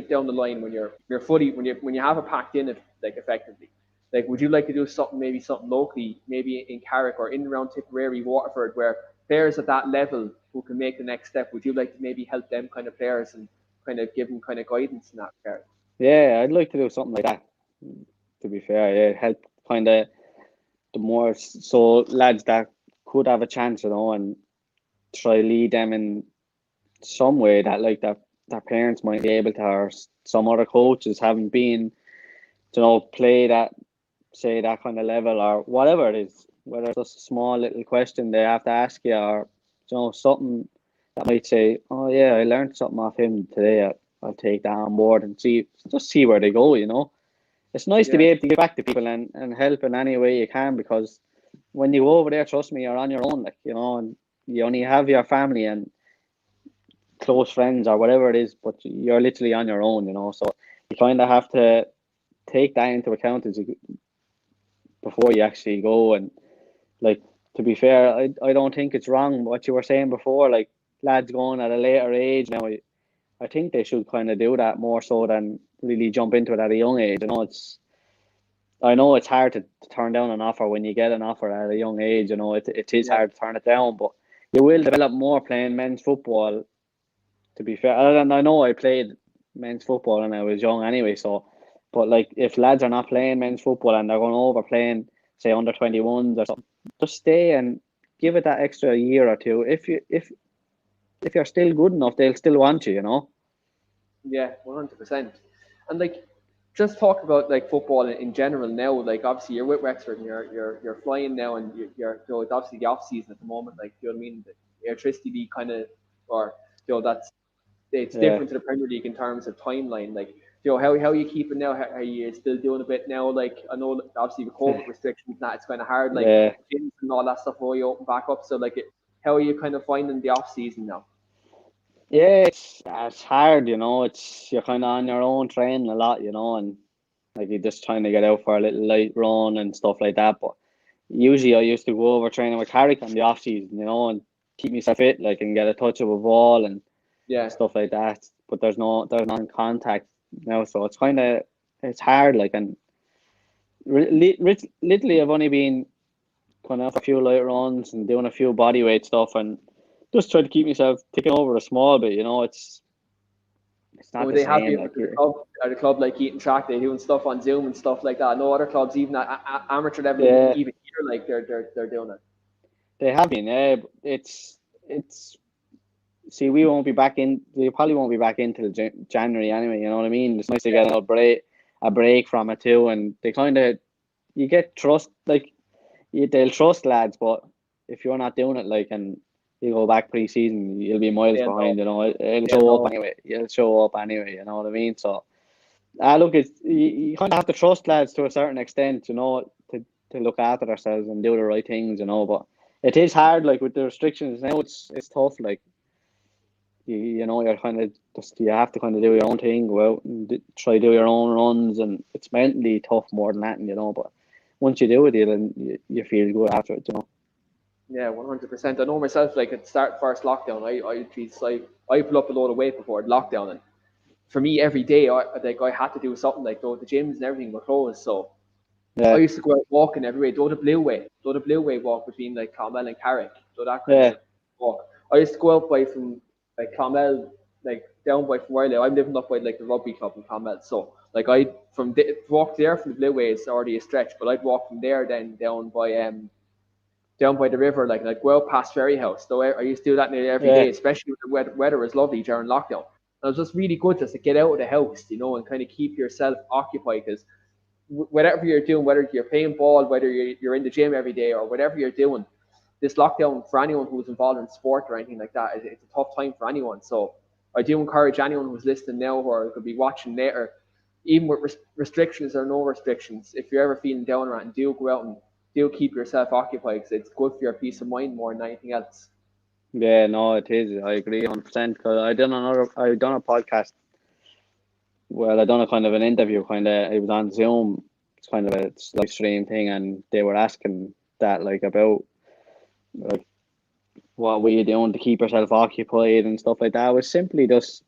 down the line when you're fully when you have it packed in it, like, effectively, like, would you like to do maybe something locally, maybe in Carrick or in around Tipperary, Waterford, where players at that level who can make the next step? Would you like to maybe help them kind of players and kind of give them kind of guidance in that regard? Yeah, I'd like to do something like that. To be fair, yeah, help kind of the more so lads that could have a chance, and try lead them in some way that like that their parents might be able to, or some other coaches haven't been, play that, say, that kind of level or whatever it is, whether it's just a small little question they have to ask you, or something that might say, oh yeah, I learned something off him today. I'll take that on board and see where they go. It's nice to be able to give back to people and help in any way you can, because when you go over there, trust me, you're on your own, like, and you only have your family and close friends or whatever it is, but you're literally on your own, so you kind of have to take that into account before you actually go and like, to be fair, I don't think it's wrong what you were saying before. Like, lads going at a later age now, I think they should kind of do that more so than really jump into it at a young age. I know it's hard to turn down an offer when you get an offer at a young age. It is Yeah, hard to turn it down, but you will develop more playing men's football. To be fair, and I know I played men's football when I was young anyway. So, but like, if lads are not playing men's football and they're going over playing, say, under 21s or something, just stay and give it that extra year or two. If you're still good enough, they'll still want you. yeah, 100%. And like, just talk about like football in general now. Like, obviously you're with Wexford and you're flying now, and it's obviously the off season at the moment. Like, you know what I mean? The electricity league kind of, or that's it's Yeah. different to the Premier League in terms of timeline. Like, how are you keeping now? How are you still doing a bit now? Like, I know obviously with COVID restrictions, that it's kind of hard. Like, Yeah. gyms and all that stuff will you open back up. So like, how are you kind of finding the off season now? Yeah, it's hard, It's you're kind of on your own training a lot, and like you're just trying to get out for a little light run and stuff like that. But usually I used to go over training with Carrick on the off season, and keep myself fit, like, and get a touch of a ball and Yeah, stuff like that. But there's non contact now, so it's hard, like, and literally I've only been kind of a few light runs and doing a few body weight stuff and just try to keep myself ticking over a small bit, it's not were the they happy same. with Like, the club? Are the club like Keaton Track? They doing stuff on Zoom and stuff like that. No other clubs, even at amateur level, yeah, even here, like they're doing it. they have been. Yeah, but it's. See, we won't be back in. We probably won't be back until January anyway. You know what I mean? It's nice to get a break from it too, and they kind of you get trust. Like, they'll trust lads, but if you're not doing it, like, and you go back pre-season, you'll be miles They know. behind. It'll They show up know. anyway. You'll show up anyway. You know what I mean? So, look, you kind of have to trust lads to a certain extent, to look after themselves and do the right things, But it is hard, like, with the restrictions now. It's tough. Like, you're kind of just, you have to kind of do your own thing, go out and try do your own runs, and it's mentally tough more than that, But once you do it, you feel good after it. Yeah, 100%. I know myself. Like, at the start first lockdown, I put up a load of weight before the lockdown, and for me every day, I had to do something. Like, though the gyms and everything were closed, so I Yeah, used to go out walking every day. Do the blue way walk between like Clonmel and Carrick. Do that kind yeah, of walk. I used to go out by from like Clonmel, like down by from where I live. I'm living up by like the rugby club in Clonmel. So like I walk there from the blue way is already a stretch, but I'd walk from there then down by the river, like, and I'd go out past Ferry House. So I used to do that nearly every yeah, day, especially when the weather was lovely during lockdown. And it was just really good just to get out of the house, and kind of keep yourself occupied, because whatever you're doing, whether you're playing ball, whether you're in the gym every day, or whatever you're doing, this lockdown for anyone who's involved in sport or anything like that, it's a tough time for anyone. So I do encourage anyone who's listening now or could be watching later, even with restrictions or no restrictions, if you're ever feeling down or anything, do go out and do keep yourself occupied, because it's good for your peace of mind more than anything else. yeah. No, it is. I agree 100%. Because I done a podcast. Well, I done a kind of an interview. It was on Zoom. It's kind of a live stream thing, and they were asking that, like, about, like, what were you doing to keep yourself occupied and stuff like that. It was simply just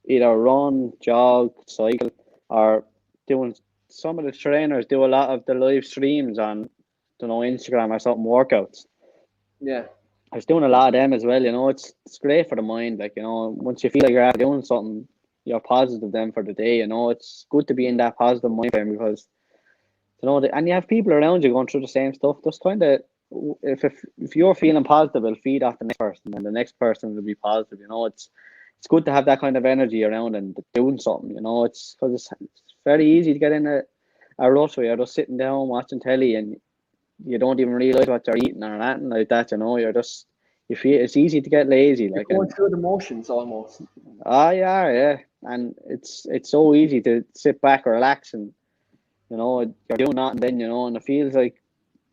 either run, jog, cycle, or doing. Some of the trainers do a lot of the live streams on, Instagram or something, workouts. Yeah, I was doing a lot of them as well. It's great for the mind. Like, once you feel like you're out doing something, you're positive then for the day. It's good to be in that positive mind frame, because and you have people around you going through the same stuff. Just kind of, if you're feeling positive, it'll feed off the next person, and the next person will be positive. It's good to have that kind of energy around and doing something. It's because it's very easy to get in a rut where you're just sitting down watching telly and you don't even realize what you're eating or anything like that. You're just, you feel it's easy to get lazy. you're Like, going and through the motions almost. yeah, and it's so easy to sit back, relax, and you're doing nothing then, and it feels like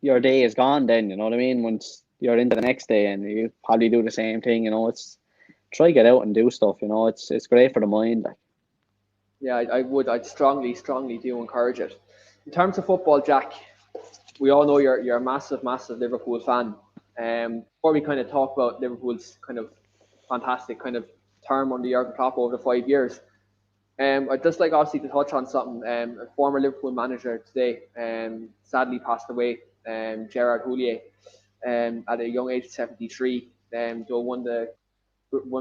your day is gone then, you know what I mean? Once you're into the next day and you probably do the same thing, it's try get out and do stuff, it's great for the mind. Like, Yeah, I'd strongly do encourage it. In terms of football, Jack, we all know you're a massive Liverpool fan. Before we kind of talk about Liverpool's kind of fantastic kind of term under Jurgen Klopp over the 5 years, I'd just like obviously to touch on something. A former Liverpool manager today, sadly passed away, Gerard Houllier, at a young age of 73. Though one of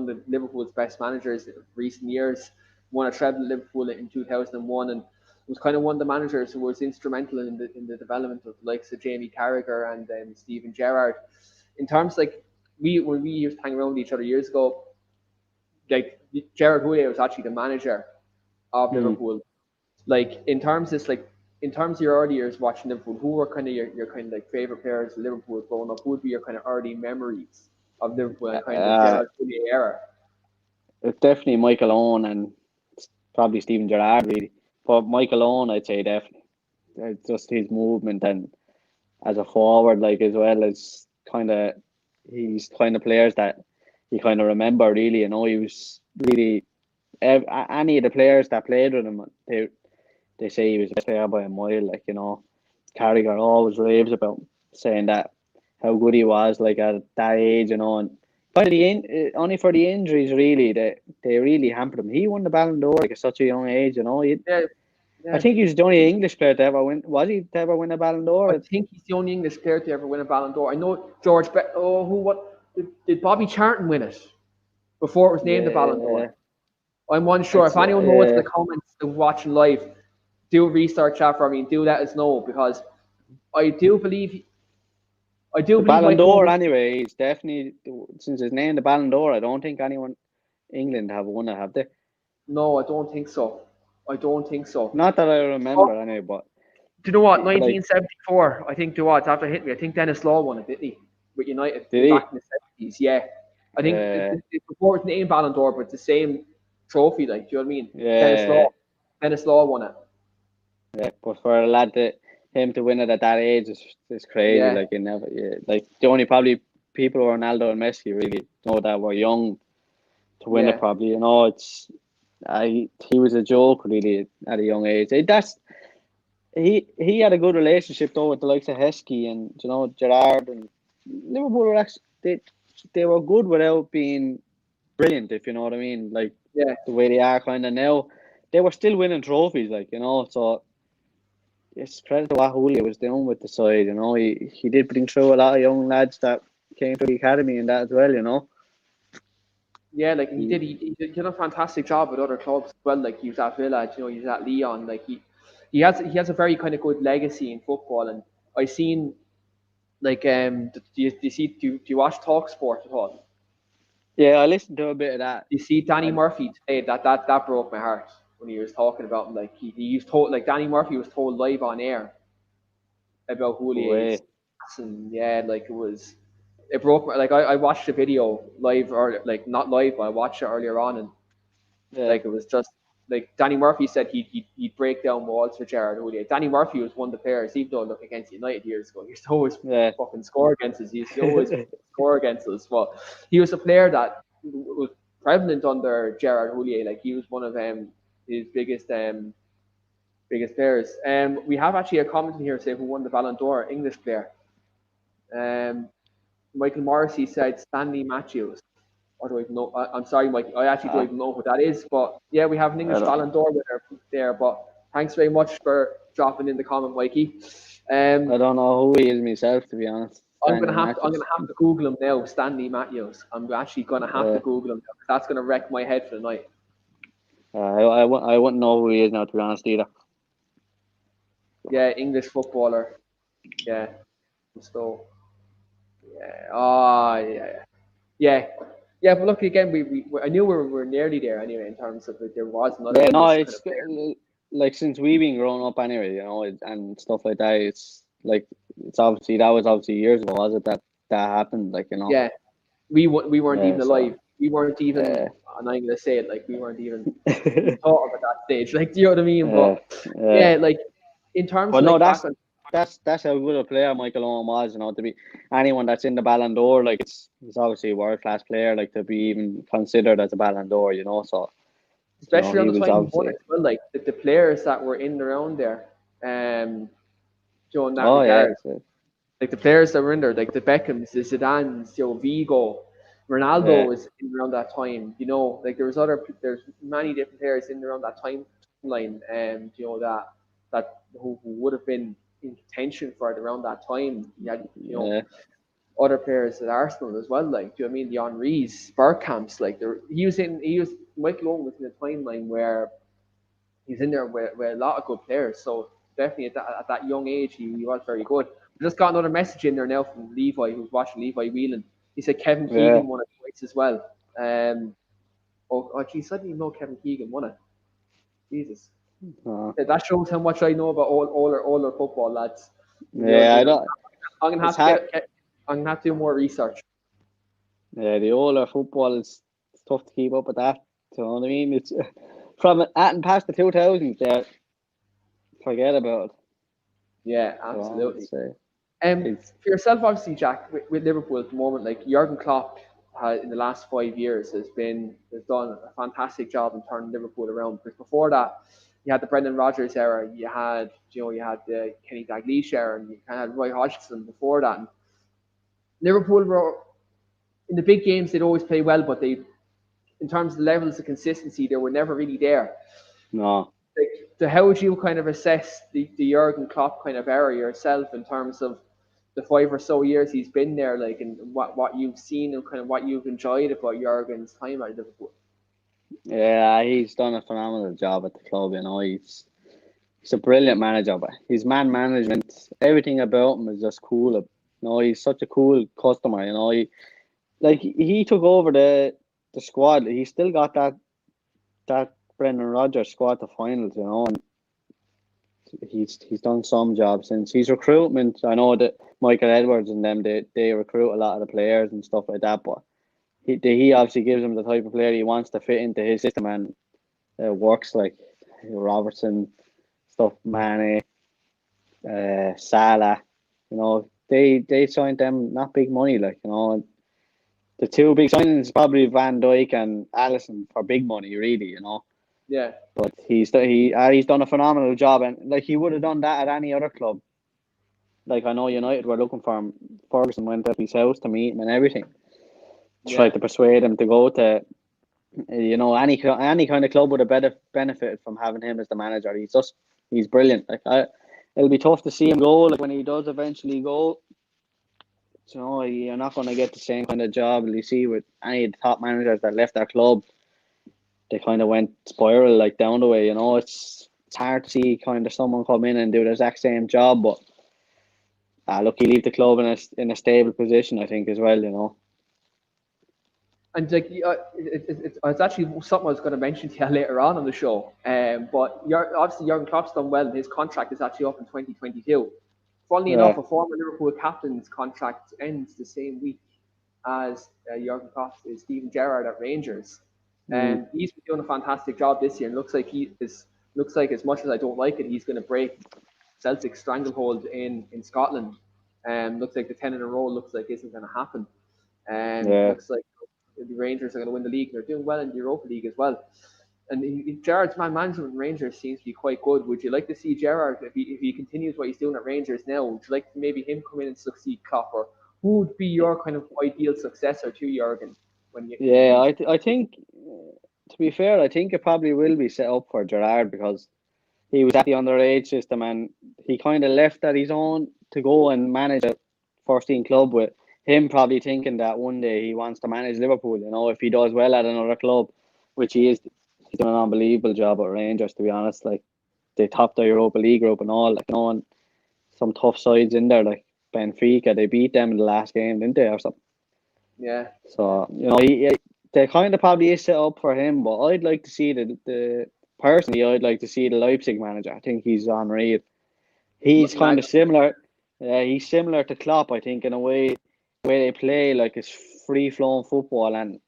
the Liverpool's best managers of recent years, won a treble at Liverpool in 2001, and was kind of one of the managers who was instrumental in the development of the likes of Jamie Carragher and Steven Gerrard. In terms like when we used to hang around with each other years ago, like Gerard Houllier was actually the manager of Liverpool. Like in terms of your early years watching Liverpool, who were kind of your kind of like favorite players of Liverpool growing up? Who would be your kind of early memories of Liverpool and kind of the Gerard Houllier era? It's definitely Michael Owen and probably Steven Gerrard, really. But Michael Owen, I'd say definitely. It's just his movement, and as a forward, like as well as he's kind of players that you kind of remember, really. You know, he was really, any of the players that played with him, they say he was the best player by a mile. Like, you know, Carragher always raves about saying that, how good he was, like at that age, you know, and only for the injuries, really, they really hampered him. He won the Ballon d'Or like at such a young age, you know. I think he was the only English player to ever win. Was he to ever win a Ballon d'Or? I think he's the only English player to ever win a Ballon d'Or. I know did Bobby Charlton win it before it was named the Ballon d'Or? I'm unsure. If anyone knows in the comments of watching live, do research that for me and do let us know, because I do believe the Ballon d'Or anyway. It's definitely, since it's named the Ballon d'Or, I don't think anyone England have won it, have they? No, I don't think so. Not that I remember anyway, but do you know what? 1974, I think. It's after hit me. I think Dennis Law won it, didn't he? With United back in the 70s. Yeah, I think it's before it's named Ballon d'Or, but it's the same trophy. Like, do you know what I mean? Yeah. Dennis Law won it. Yeah, but for a lad him to win it at that age is crazy. Yeah. Like, like the only probably people who are Ronaldo and Messi really know that were young to win it. Probably, you know, he was a joke really at a young age. He had a good relationship though with the likes of Heskey and, you know, Gerrard, and Liverpool were actually they were good without being brilliant, if you know what I mean. Like, the way they are kind of now, they were still winning trophies, like, you know. So it's credit to what Houllier was doing with the side, you know. He did bring through a lot of young lads that came through the academy and that as well, you know. Yeah, like he did a fantastic job with other clubs as well. Like, he was at Villa, you know, he was at Lyon. Like, he has a very kind of good legacy in football. And I seen, like, do you watch Talk Sport at all? Yeah, I listened to a bit of that. You see Danny Murphy today, that broke my heart when he was talking about him. Like, he was told, like, Danny Murphy was told live on air about Houllier. And yeah, like, it broke my, like, I watched the video live, or like not live, but I watched it earlier on, and like, it was just like Danny Murphy said he'd break down walls for Gerard Houllier. Danny Murphy was one of the players, even though look against United years ago, he used to always fucking score against us. He used to always score against us. But he was a player that was prevalent under Gerard Houllier. Like, he was one of his biggest players. We have actually a comment in here saying who won the Ballon d'Or, English player. Michael Morrissey said Stanley Matthews. I don't even know. I'm sorry, Mike. I actually don't even know who that is. But yeah, we have an English Ballon d'Or winner there. But thanks very much for dropping in the comment, Mikey. I don't know who he is myself, to be honest. I'm gonna have to Google him now. Stanley Matthews. I'm actually gonna have to Google him. That's gonna wreck my head for the night. I wouldn't know who he is now, to be honest, either. Yeah, English footballer. Yeah. So. Yeah. Oh, yeah. Yeah, but look, again, we I knew we were nearly there anyway, in terms of there was another. Yeah, no, it's like, since we've been growing up anyway, you know, and stuff like that. It's like, that was obviously years ago, was it, that happened? Like, you know. Yeah, we weren't even alive. We weren't even. And I'm gonna say it, like, we weren't even thought of at that stage. Like, do you know what I mean? But like, in terms of, no, that's how good a player Michael Owen was, you know. To be anyone that's in the Ballon d'Or, like, it's obviously a world class player, like, to be even considered as a Ballon d'Or, you know. So especially on the time he won it, well, like the players that were in and around there, in that Oh yeah. regard. Like the players that were in there, like the Beckhams, the Zidanes, Vigo, Ronaldo Yeah. was in around that time. Like there's many different players in around that timeline, and that who would have been in contention for it around that time. You had Yeah. other players at Arsenal as well, like do you know what I mean the Henrys, Bergkamps, like Michael Owen was in a timeline where he's in there with a lot of good players. So definitely at that young age, he was very good. We just got another message in there now from Levi, who's watching Levi Whelan. He said Kevin Yeah. Keegan won it twice as well. Geez, I didn't even know Kevin Keegan won it. Jesus. That shows how much I know about all our football lads. Yeah, I don't. I'm gonna It's have to hard. I'm gonna have to do more research. Yeah, the older football is tough to keep up with that. You know what I mean? It's from at and past the 2000s. There, forget about it. Yeah, So absolutely. it's For yourself, obviously, Jack, with Liverpool at the moment, like Jurgen Klopp in the last 5 years has done a fantastic job in turning Liverpool around. Because before that, you had the Brendan Rodgers era, you had the Kenny Dalglish era, and you kind of had Roy Hodgson before that. And Liverpool were in the big games; they'd always play well, but in terms of levels of consistency, they were never really there. no. So how would you kind of assess the Jurgen Klopp kind of era yourself in terms of the 5 or so years he's been there, like, and what you've seen and kind of what you've enjoyed about Jurgen's time at Liverpool? Yeah, he's done a phenomenal job at the club. He's a brilliant manager. But his man management, everything about him is just cool. He's such a cool customer. He took over the squad. He still got that Brendan Rodgers squad to finals. And he's done some job since his recruitment. I know that Michael Edwards and them they recruit a lot of the players and stuff like that, but he obviously gives them the type of player he wants to fit into his system, and it works. Like Robertson, stuff, Mane, Salah. They signed them not big money. The two big signings probably Van Dijk and Alisson for big money, really. Yeah, But he's done a phenomenal job, and like he would have done that at any other club. Like I know United were looking for him. Ferguson went to his house to meet him and everything. Tried to persuade him to go to, any kind of club would have benefited from having him as the manager. He's brilliant. It'll be tough to see him go. Like when he does eventually go, you're not going to get the same kind of job you see with any of the top managers that left their club. They kind of went spiral like down the way. It's hard to see kind of someone come in and do the exact same job, but look, he leave the club in a stable position, I think, as well. and like it's actually something I was going to mention to you later on the show. But obviously Jurgen Klopp's done well, and his contract is actually up in 2022. Funnily enough, Yeah. a former Liverpool captain's contract ends the same week as Jurgen Klopp is Steven Gerrard at Rangers. And he's been doing a fantastic job this year, and looks like as much as I don't like it, he's going to break Celtic's stranglehold in Scotland. And looks like the 10 in a row looks like isn't going to happen. And Yeah. looks like the Rangers are going to win the league. They're doing well in the Europa League as well. And Gerrard's man management in Rangers seems to be quite good. Would you like to see Gerrard, if he continues what he's doing at Rangers now, would you like maybe him come in and succeed Klopp? Or who would be your kind of ideal successor to Jurgen? Yeah, I think, to be fair, I think it probably will be set up for Gerrard because he was at the underage system and he kind of left at his own to go and manage a first team club, with him probably thinking that one day he wants to manage Liverpool, if he does well at another club, which he is. He's done an unbelievable job at Rangers, to be honest. Like, they topped the Europa League group and all, and some tough sides in there, like Benfica, they beat them in the last game, didn't they, or something? Yeah. So, they kind of probably is set up for him, but I'd like to see personally, I'd like to see the Leipzig manager. I think he's unreal. He's kind of similar. He's similar to Klopp, I think, in a way they play like it's free flowing football, and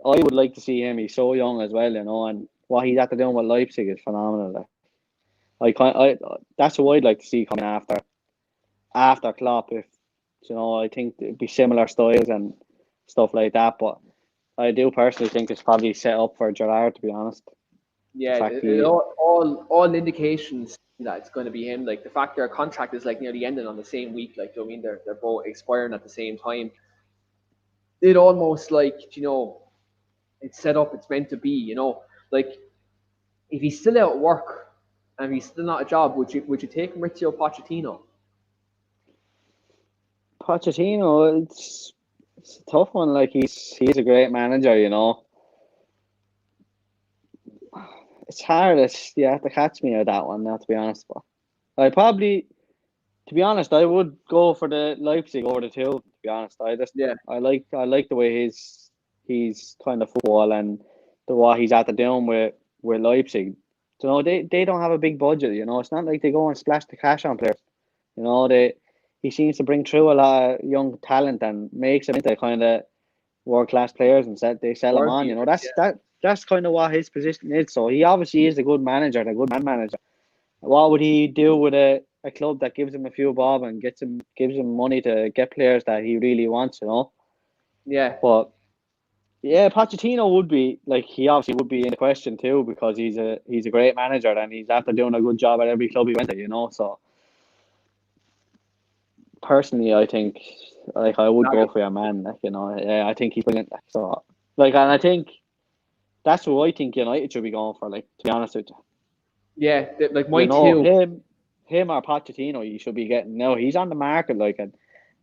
I would like to see him. He's so young as well, and what he's after doing with Leipzig is phenomenal. That's what I'd like to see coming after Klopp. If I think it'd be similar styles and stuff like that. But I do personally think it's probably set up for Gerrard, to be honest. Yeah, fact he, all indications that it's going to be him. Like the fact their contract is like nearly ending on the same week. Like, do you know what I mean, they're both expiring at the same time. It almost like, it's set up. It's meant to be. Like if he's still out at work and he's still not a job, would you take Maurizio Pochettino? Pochettino, it's a tough one. Like he's a great manager, It's hard. You have to catch me at that one. Now, to be honest, but to be honest, I would go for the Leipzig over the two. To be honest, Yeah, I like the way he's kind of football and what he's at the doing with Leipzig. They don't have a big budget. It's not like they go and splash the cash on players. He seems to bring through a lot of young talent and makes them into kind of world class players and they sell them on. worthy. That's kind of what his position is. So he obviously is a good manager, and a good man manager. What would he do with a club that gives him a few bob and gives him money to get players that he really wants? Yeah, But yeah, Pochettino would be like he obviously would be in the question too because he's a great manager and he's after doing a good job at every club he went to. So personally, I think like I would go for your man. Yeah, I think he's brilliant. So and I think that's what I think United should be going for. Like to be honest with you. yeah. Like my two. Him or Pochettino, you should be getting. No, he's on the market. And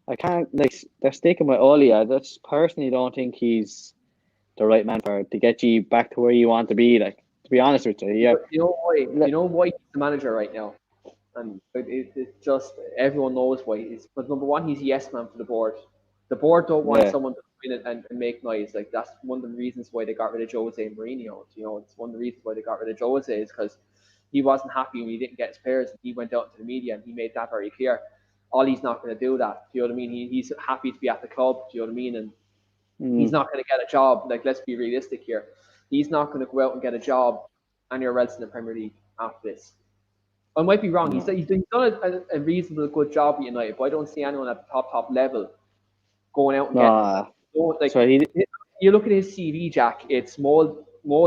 I can't they're sticking with Oli. I just personally don't think he's the right man to get you back to where you want to be. Like to be honest with you, yeah. You know why? He's the manager right now, and it's just everyone knows why. It's but number one, he's a yes man for the board. The board don't want someone to come in and make noise. Like that's one of the reasons why they got rid of Jose Mourinho. It's one of the reasons why they got rid of Jose is because he wasn't happy when he didn't get his players. He went out to the media and he made that very clear. Ollie's not going to do that. Do you know what I mean? He's happy to be at the club. Do you know what I mean? And he's not going to get a job. Like, let's be realistic here. He's not going to go out and get a job anywhere else in the Premier League after this. I might be wrong. He's done a reasonable good job at United, but I don't see anyone at the top level going out and getting. You look at his CV, Jack. It's mold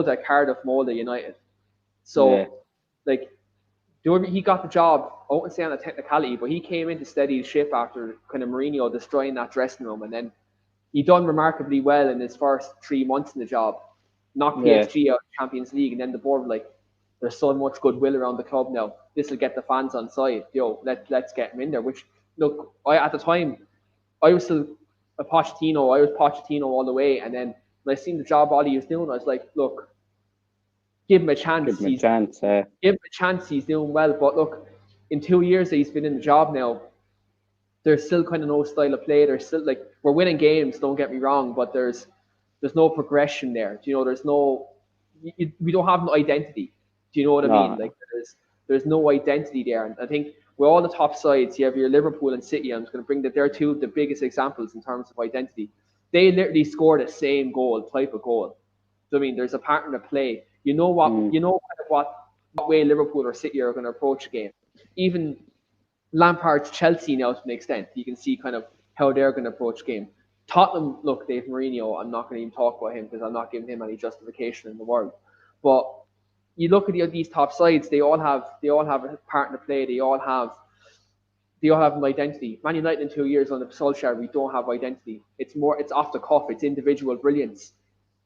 at Cardiff, mold at United. So, he got the job. I won't say on a technicality, but he came in to steady the ship after kind of Mourinho destroying that dressing room, and then he done remarkably well in his first 3 months in the job. Knocked PSG out of the Champions League, and then the board were like, there's so much goodwill around the club now. This will get the fans on side. Let's get him in there. Which, look, at the time, I was still a Pochettino. I was Pochettino all the way. And then when I seen the job Ollie was doing, I was like, look, give him a chance. Give him a chance. He's doing well. But look, in 2 years that he's been in the job now, there's still kind of no style of play. There's still we're winning games. Don't get me wrong, but there's no progression there. There's no. We don't have an identity. Do you know what I mean? Like there's no identity there, and I think with all the top sides, you have your Liverpool and City. I'm just going to bring that they're two of the biggest examples in terms of identity. They literally score the same type of goal. So I mean, there's a pattern of play. You know what way Liverpool or City are going to approach a game. Even Lampard's Chelsea now to an extent, you can see kind of how they're going to approach a game. Tottenham, look, Dave Mourinho, I'm not going to even talk about him because I'm not giving him any justification in the world. But you look at these top sides, they all have a partner play. They all have an identity. Man United in 2 years under Solskjaer, we don't have identity. It's off the cuff. It's individual brilliance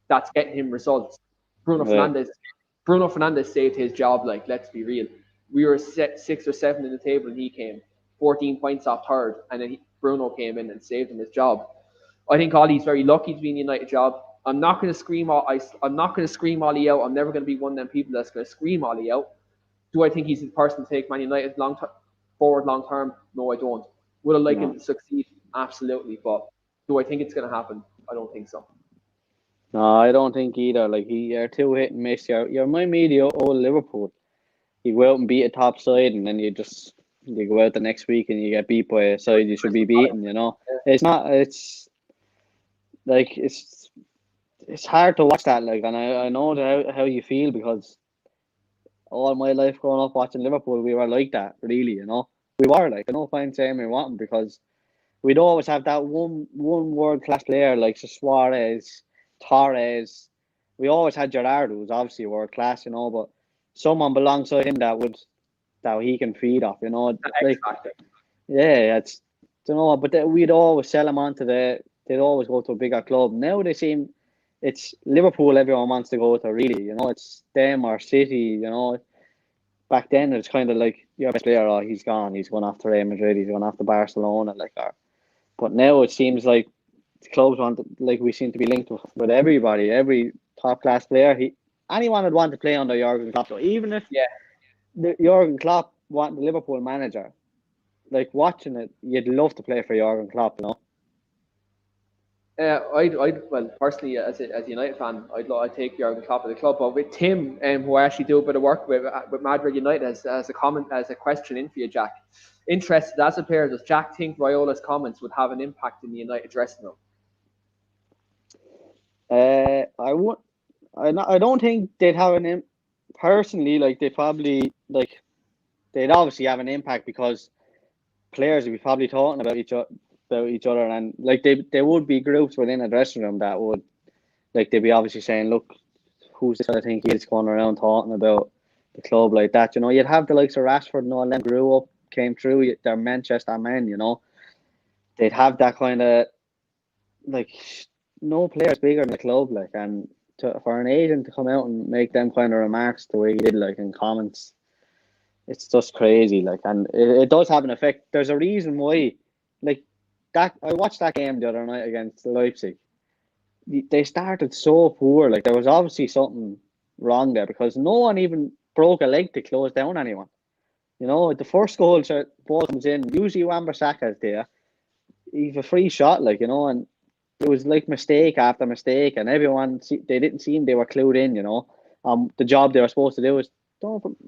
that's getting him results. Bruno Fernandes saved his job. Like, let's be real. We were 6 or 7 in the table, and he came 14 points off third, and then Bruno came in and saved him his job. I think Ollie's very lucky to be in the United job. I'm not going to scream Ollie out. I'm never going to be one of them people that's going to scream Ollie out. Do I think he's the person to take Man United forward long term? No, I don't. Would I like him to succeed? Absolutely. But do I think it's going to happen? I don't think so. No, I don't think either. Like you're too hit and miss. You're my media old Liverpool. You go out and beat a top side, and then you go out the next week and you get beat by a side you should be beating. It's not. It's hard to watch that. And I know how you feel because all my life growing up watching Liverpool, we were like that. Really, we were like. I don't find saying we want because we'd always have that one world class player like Suarez, Torres, we always had Gerrard, who was obviously world class, you know, but someone alongside him that he can feed off, you know, like yeah, it's you know, but we'd always sell them on to they'd always go to a bigger club. Now they seem it's Liverpool everyone wants to go to, really, you know, it's them or City, you know. Back then it's kind of like your best player, oh, he's gone, he's gone off to Real Madrid, he's gone off to Barcelona, like but now it seems like the clubs like we seem to be linked with everybody, every top class player. Anyone would want to play under Jurgen Klopp. So even if Jurgen Klopp wasn't the Liverpool manager, like watching it, you'd love to play for Jurgen Klopp, you know. Well, personally, as a United fan, I'd take Jurgen Klopp at the club. But with Tim, who I actually do a bit of work with Madrid United, as a question in for you, Jack. Interested as a player, does Jack think Raiola's comments would have an impact in the United dressing room? I don't think they'd have an personally. Like they'd obviously have an impact because players would be probably talking about each other, and like there would be groups within a dressing room that would, like, they'd be obviously saying, look, who's this? I think he's going around talking about the club like that. You know, you'd have the likes of Rashford and all them grew up, came through. They're Manchester men. You know, they'd have that kind of like no player's bigger than the club, like, and for an agent to come out and make them kind of remarks the way he did, like in comments, it's just crazy. Like, and it does have an effect. There's a reason why, like. That I watched that game the other night against Leipzig. They started so poor. Like there was obviously something wrong there because no one even broke a leg to close down anyone. You know, the first goal, ball comes in. Usually Wan-Bissaka is there. He's a free shot, like, you know, and it was like mistake after mistake, and everyone they didn't seem they were clued in. You know, the job they were supposed to do was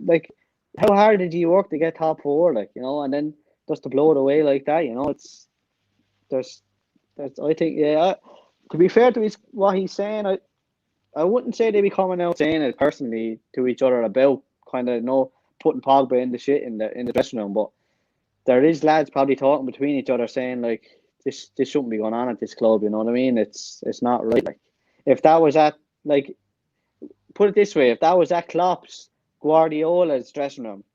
like how hard did you work to get top four, like, you know, and then just to blow it away like that, you know, it's. There's I think, yeah. To be fair to what he's saying, I wouldn't say they'd be coming out saying it personally to each other about kind of, you know, putting Pogba in the shit in the dressing room, but there is lads probably talking between each other saying like this shouldn't be going on at this club. You know what I mean? It's not right. Like if that was at, like, put it this way, if that was at Klopp's, Guardiola's dressing room,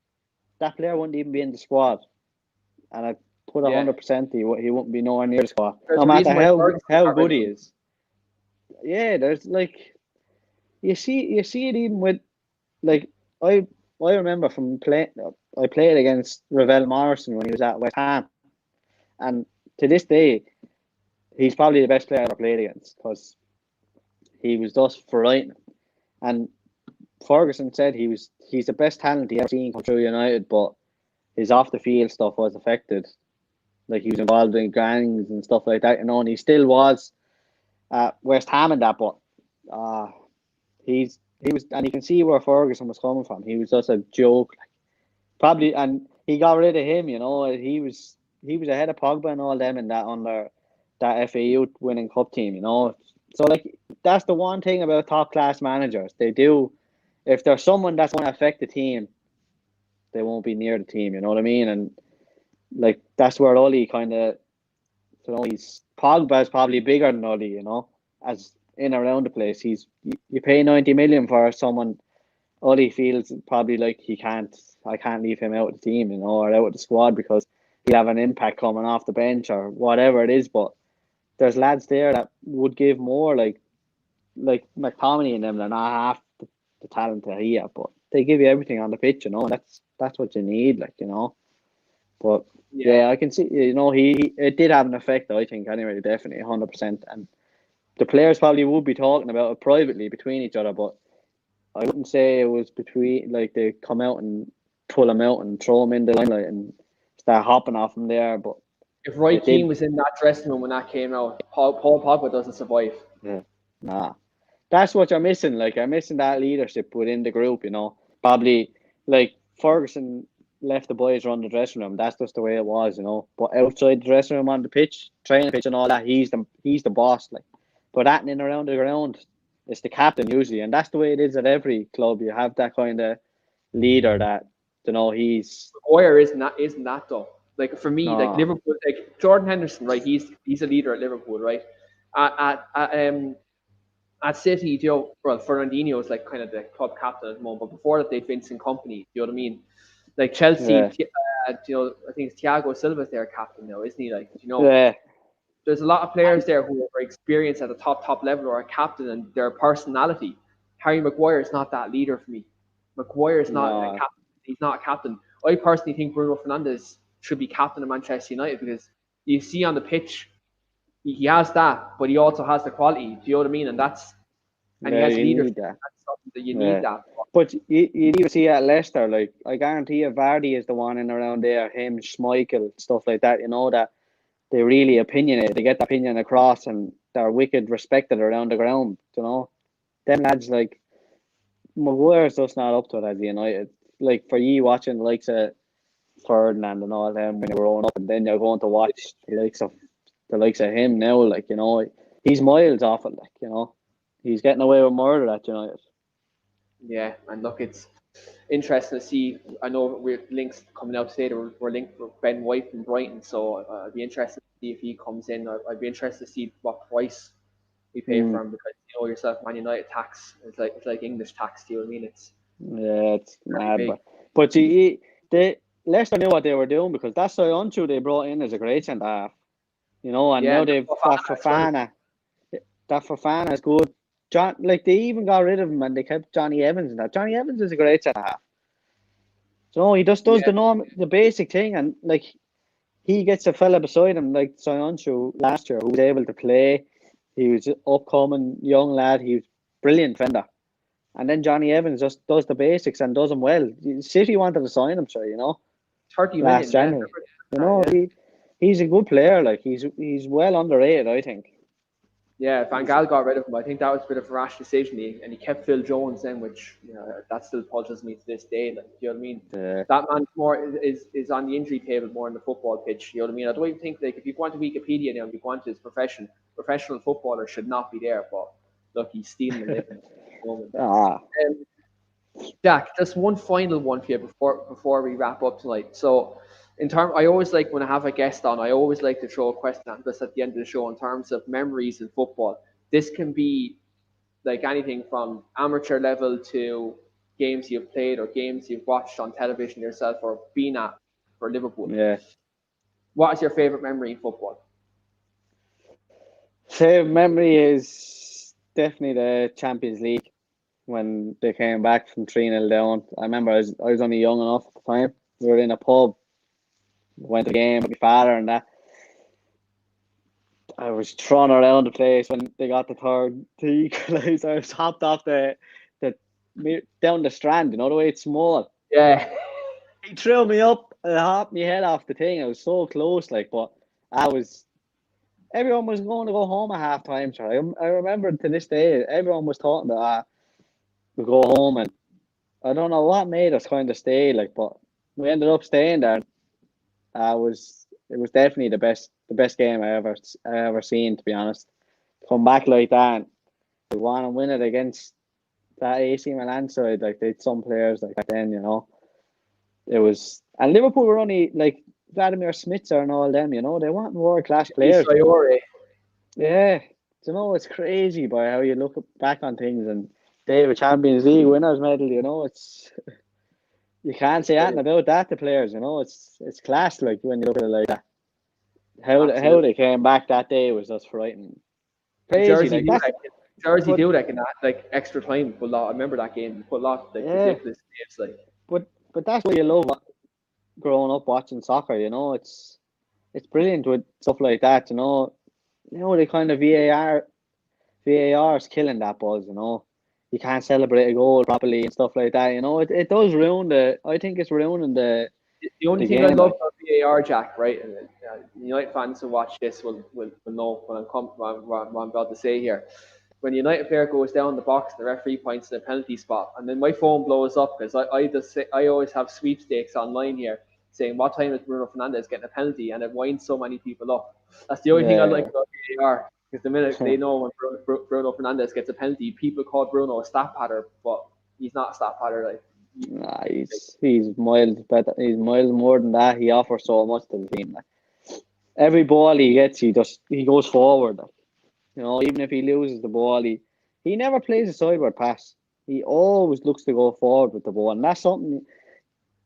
that player wouldn't even be in the squad, and I put 100% he wouldn't be nowhere near the squad, no matter how good he is. Yeah, there's like you see it even with, like, I remember from I played against Ravel Morrison when he was at West Ham, and to this day he's probably the best player I ever played against because he was just frightening. And Ferguson said he's the best talent he ever seen come through United, but his off the field stuff was affected. Like he was involved in gangs and stuff like that, you know, and he still was at West Ham and that, but he was, and you can see where Ferguson was coming from. He was just a joke, like, probably, and he got rid of him, you know. He was ahead of Pogba and all them in that under that FAU winning cup team, you know. So like that's the one thing about top class managers. They do, if there's someone that's going to affect the team, they won't be near the team, you know what I mean? And like that's where Oli kind of, you know, Pogba is probably bigger than Oli, you know, as in around the place. You pay 90 million for someone. Oli feels probably like I can't leave him out of the team, you know, or out of the squad because he'll have an impact coming off the bench or whatever it is. But there's lads there that would give more, like McTominay and them. They're not half the talent that he has, but they give you everything on the pitch, you know. And that's what you need, like, you know. But yeah, I can see, you know, it did have an effect, I think, anyway, definitely, 100%. And the players probably would be talking about it privately between each other, but I wouldn't say it was between, like, they come out and pull him out and throw him in the limelight and start hopping off him there. But if Roy Keane was in that dressing room when that came out, Paul Pogba doesn't survive. Yeah, nah. That's what you're missing. Like, you're missing that leadership within the group, you know. Probably, like, Ferguson left the boys run the dressing room. That's just the way it was, you know. But outside the dressing room on the pitch, training pitch and all that, he's the boss, like. But that in and around the ground, it's the captain usually, and that's the way it is at every club. You have that kind of leader that, you know, he's. Maguire isn't that though. Like for me, like Liverpool, like Jordan Henderson, right? He's a leader at Liverpool, right? At City, well, Fernandinho is like kind of the club captain at the moment, but before that, they had Vincent Kompany. Do you know what I mean? Like Chelsea, Yeah, I think it's Thiago Silva's their captain now, isn't he? Like, yeah, there's a lot of players there who are experienced at the top level or a captain and their personality. Harry Maguire is not that leader for me. Maguire is not a no, captain. He's not a captain. I personally think Bruno Fernandes should be captain of Manchester United because you see on the pitch, he has that, but he also has the quality. Do you know what I mean? And he yeah, has you leadership. need that. That's something that you need Yeah. that. But you even see at Leicester, like I guarantee you, Vardy is the one in around there, him, Schmeichel, stuff like that. You know that they really opinionate. They get the opinion across, and they're wicked respected around the ground. You know, them lads like Maguire's just not up to it as United. Like for you watching the likes of Ferdinand and all them when you were growing up, and then you're going to watch the likes of him now. Like he's miles off it. Like he's getting away with murder at United. Yeah, and look, it's interesting to see. I know we're links coming out today. We're linked with Ben White from Brighton, so I'd be interested to see if he comes in. I'd be interested to see what price we pay for Mm. him because yourself, Man United tax. It's like English tax. Do you know what I mean? It's Yeah, it's very mad, big. but they Leicester knew what they were doing because that's Soyuncu they brought in as a great centre half, and Yeah, now and they've got Fofana as well. Fofana. That Fofana is good. Like they even got rid of him and they kept Johnny Evans and that. Johnny Evans is a great centre half. So he just does Yeah, the basic thing, and like he gets a fella beside him like Soyuncu last year who was able to play. He was an upcoming young lad. He was brilliant defender. And then Johnny Evans just does the basics and does them well. City wanted to sign him, sure, 30 last million. Yeah, January. yeah. He's a good player. Like he's well underrated, I think. Yeah, Van Gaal got rid of him. I think that was a bit of a rash decision, and he kept Phil Jones then, which that still puzzles me to this day. Like, you know what I mean? Uh, That man is on the injury table more on the football pitch. You know what I mean? I don't even think like if you go onto Wikipedia now, if you go onto his profession, professional footballer should not be there. But look, he's stealing a living at the moment. ah, Um, Jack, just one final one for you before we wrap up tonight. So, I always like when I have a guest on, I always like to throw a question at this at the end of the show in terms of memories in football. This can be like anything from amateur level to games you've played or games you've watched on television yourself or been at for Liverpool. yeah. What is your favorite memory in football? Favorite memory is definitely the Champions League when they came back from 3-0 down. I remember I was only young enough at the time. We were in a pub, went to the game with my father and that. I was thrown around the place when they got the third to equalise. I was hopped off the down the strand, the way it's small. Yeah, He threw me up and hopped my head off the thing. I was so close, like, but everyone was going to go home at half time. So I remember to this day, everyone was talking about we go home, and I don't know what made us kind of stay, like, but we ended up staying there. It was definitely the best game I ever seen, to be honest. Come back like that, and we want to win it against that AC Milan side. Like they had some players like back then, It was, and Liverpool were only like Vladimir Smitzer and all them, they weren't world class players. Yeah, it's crazy by how you look back on things, and they have a Champions League winners medal. It's you can't say anything about that to players. It's class. Like when you look at it like that, how they came back that day was just frightening. Crazy, Jersey like that's. But Dudek in that like extra time. Put a lot. I remember that game. Put a lot like yeah, ridiculous saves. Like but that's what you love growing up watching soccer. It's brilliant with stuff like that. The kind of VAR is killing that buzz. You can't celebrate a goal properly and stuff like that. It does ruin I think it's ruining the only the thing I game. love Like, about VAR, Jack, right? And United fans who watch this will know what I'm about to say here. When the United player goes down the box, the referee points to the penalty spot, and then my phone blows up because I always have sweepstakes online here saying what time is Bruno Fernandes getting a penalty, and it winds so many people up. That's the only thing I like yeah, about VAR because the minute they know when Bruno Fernandes gets a penalty, people call Bruno a stat patter, but he's not a stat patter. Like nah, he's miles better. He's miles more than that. He offers so much to the team. Like, every ball he gets, he goes forward. Like, even if he loses the ball, he he never plays a sideward pass. He always looks to go forward with the ball, and that's something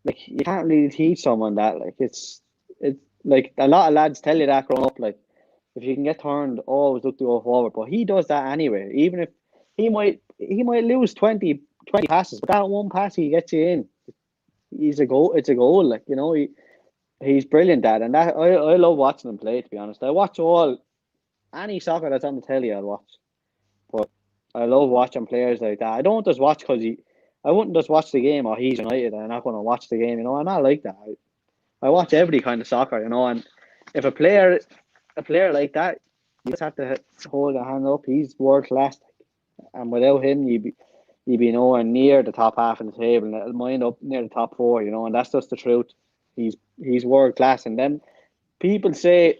like you can't really teach someone that. Like it's like a lot of lads tell you that growing up. Like if you can get turned, always look to go forward. But he does that anyway. Even if he might lose 20 passes, but that one pass he gets you in, he's a goal. It's a goal. Like he's brilliant at, and that I love watching him play. To be honest, I watch any soccer that's on the telly. I'll watch, but I love watching players like that. I don't just watch because I wouldn't just watch the game or he's United and I'm not going to watch the game. I'm not like that. I watch every kind of soccer. And if a player like that, you just have to hold a hand up. He's world class, and without him, you'd be nowhere near the top half of the table, and it'll mind up near the top four. And that's just the truth. He's world class, and then people say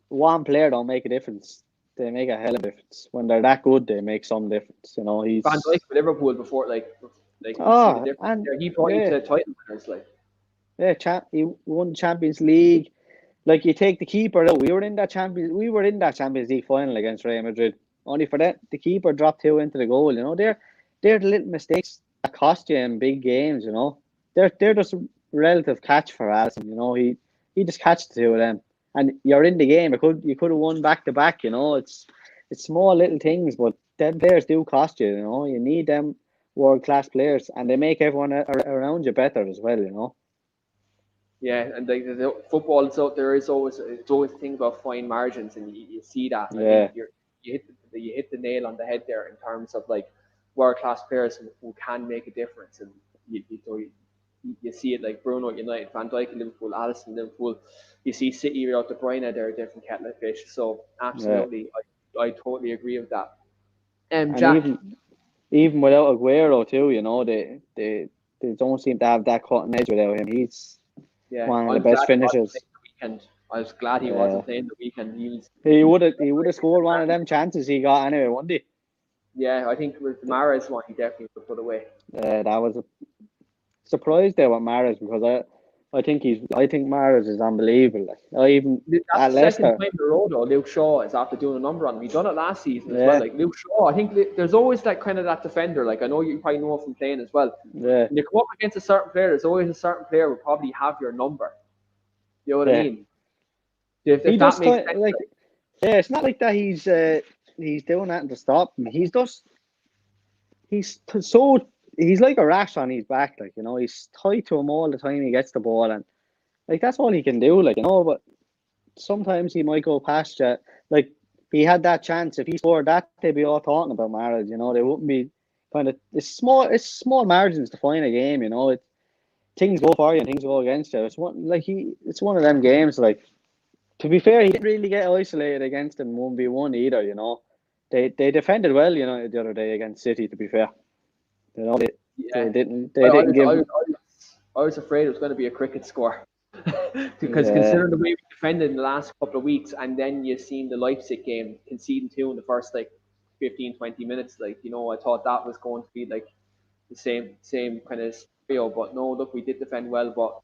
one player don't make a difference. They make a hell of a difference. When they're that good, they make some difference. He's Van Dijk with Liverpool before, like you see the difference there. He brought you to title winners, like. Yeah, he won Champions League. Like you take the keeper out. We were in that Champions League final against Real Madrid. Only for that, the keeper dropped two into the goal. They're the little mistakes that cost you in big games. They're just a relative catch for Alisson. He just catched the two of them, and you're in the game. You could have won back to back. It's small little things, but them players do cost you. You need them world class players, and they make everyone around you better as well. Yeah, and like the football, so there is always a thing about fine margins, and you see that. Yeah. You hit the nail on the head there in terms of like world class players who can make a difference, and you see it like Bruno at United, Van Dijk in Liverpool, Alisson in Liverpool. You see City without De Bruyne, they're a different kettle of fish. So absolutely, yeah. I totally agree with that. And Jack, even without Aguero too, they don't seem to have that cutting edge without him. He's one of the best finishers. I was glad he wasn't playing the weekend. He would have scored one of them chances he got anyway, wouldn't he? Yeah, I think with the Mahrez one, he definitely would put away. That was a surprise there with Mahrez, because I think Mahrez is unbelievable. At Leicester. Second time in a row though, Luke Shaw is after doing a number on him. He done it last season as well. Like Luke Shaw, I think there's always that kind of that defender. Like I know you probably know from playing as well. Yeah. When you come up against a certain player, there's always a certain player who probably have your number. You know what I mean? If that makes sense. It's not like that he's doing nothing to stop him. He's like a rash on his back, he's tied to him all the time he gets the ball, and that's all he can do, but sometimes he might go past you. Like he had that chance, if he scored that, they'd be all talking about Mahrez, they wouldn't be it's small margins to find a game, things go for you and things go against you. It's one of them games, to be fair, he didn't really get isolated against them 1v1 either, They defended well, the other day against City, to be fair. They didn't give. I was afraid it was going to be a cricket score because considering the way we defended in the last couple of weeks, and then you've seen the Leipzig game conceding 2 in the first 15-20 minutes. I thought that was going to be the same kind of scenario. But no, look, we did defend well, but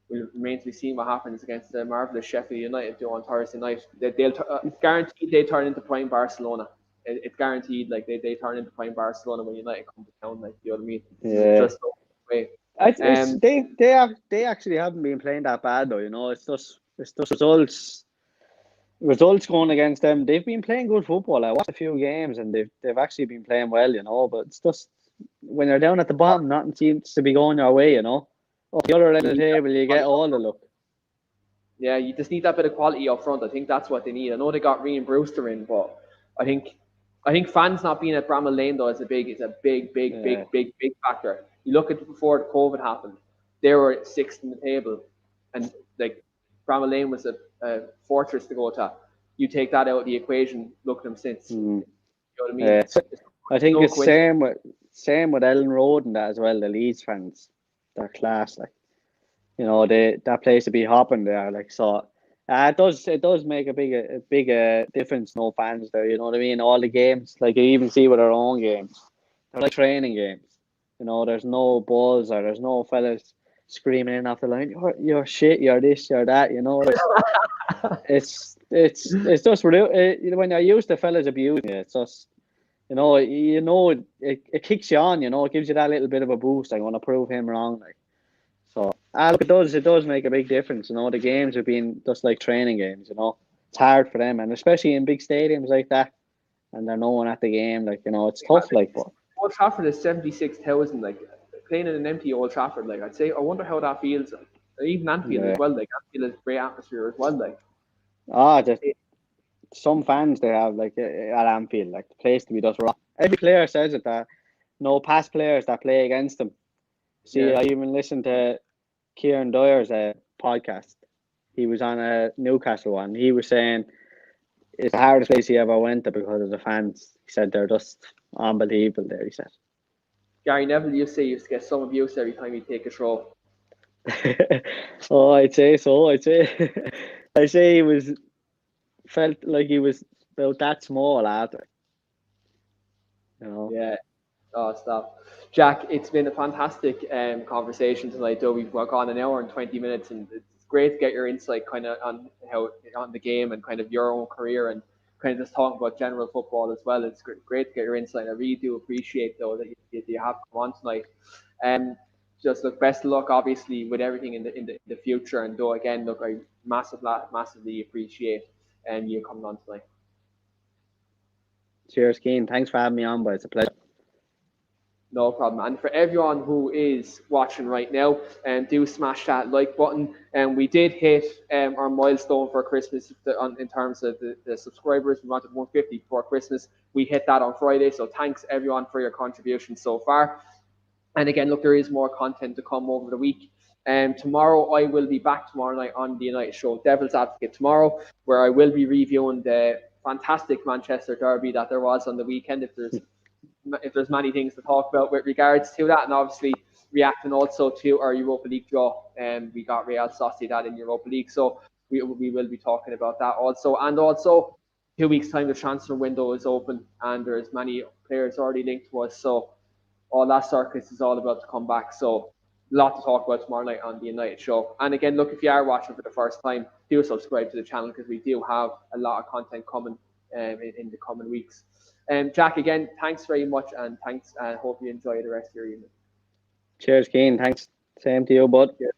we'll remain to be seen what happens against the marvelous Sheffield United on Thursday night. They'll guaranteed they turn into prime Barcelona. It's guaranteed, they turn into prime Barcelona when United come to town, you know what I mean? Yeah. Just the way. They actually haven't been playing that bad though, It's just results going against them. They've been playing good football. I watched a few games and they've actually been playing well, but it's just when you're down at the bottom, nothing seems to be going your way, Up the other end of the table, you get all the luck. Yeah, you just need that bit of quality up front. I think that's what they need. I know they got Ryan Brewster in, but I think fans not being at Bramall Lane though is a big factor. You look at before COVID happened, they were 6th in the table, and Bramall Lane was a fortress to go to. You take that out of the equation, look at them since. You know what I mean? Yeah. I think it's same with Ellen Road and that as well. The Leeds fans, they're class. That place to be hopping there. So. It does make a big difference. No fans there, you know what I mean. All the games, you even see with our own games, they're like training games. There's no balls or there's no fellas screaming in off the line. You're shit. You're this. You're that. It's just real. When you're used to fellas abusing you, it's just it kicks you on. It gives you that little bit of a boost. I want to prove him wrong. Like, so, look, it does make a big difference. The games have been just like training games. It's hard for them, and especially in big stadiums like that, and they're no one at the game. Like, it's tough. Like, but Old Trafford is 76,000. Like playing in an empty Old Trafford. Like I'd say, I wonder how that feels. Like, even Anfield as yeah. well. Like Anfield is a great atmosphere as well. Like Just some fans they have like at Anfield, like the place to be just rock. Every player says it that no past players that play against them. See, Yeah. I even listened to Kieran Dyer's podcast. He was on a Newcastle one. He was saying it's the hardest place he ever went to because of the fans. He said they're just unbelievable there, he said. Gary Neville used to get some abuse every time he'd take a throw. Oh, I'd say so. I'd say he felt like he was about that small after. Yeah. Oh, stop. Jack, it's been a fantastic conversation tonight, though. We've gone an hour and 20 minutes, and it's great to get your insight kind of on the game and kind of your own career and kind of just talking about general football as well. It's great to get your insight. I really do appreciate, though, that you have come on tonight. Just look, best of luck, obviously, with everything in the future. And though, again, look, I massively appreciate you coming on tonight. Cheers, Keane. Thanks for having me on, but it's a pleasure. No problem. And for everyone who is watching right now, do smash that like button. And we did hit our milestone for Christmas in terms of the subscribers. We wanted 150 before Christmas. We hit that on Friday. So thanks everyone for your contribution so far. And again, look, there is more content to come over the week. Tomorrow, I will be back tomorrow night on the United Show, Devil's Advocate tomorrow, where I will be reviewing the fantastic Manchester derby that there was on the weekend. If there's many things to talk about with regards to that, and obviously reacting also to our Europa League draw, and we got Real Sociedad in Europa League, so we will be talking about that also. And also, 2 weeks time the transfer window is open, and there's many players already linked to us, so all that circus is all about to come back. So a lot to talk about tomorrow night on the United Show. And again, look, if you are watching for the first time, do subscribe to the channel because we do have a lot of content coming in the coming weeks. Jack, again, thanks very much, and thanks. I hope you enjoy the rest of your evening. Cheers, Keane. Thanks. Same to you, bud. Cheers.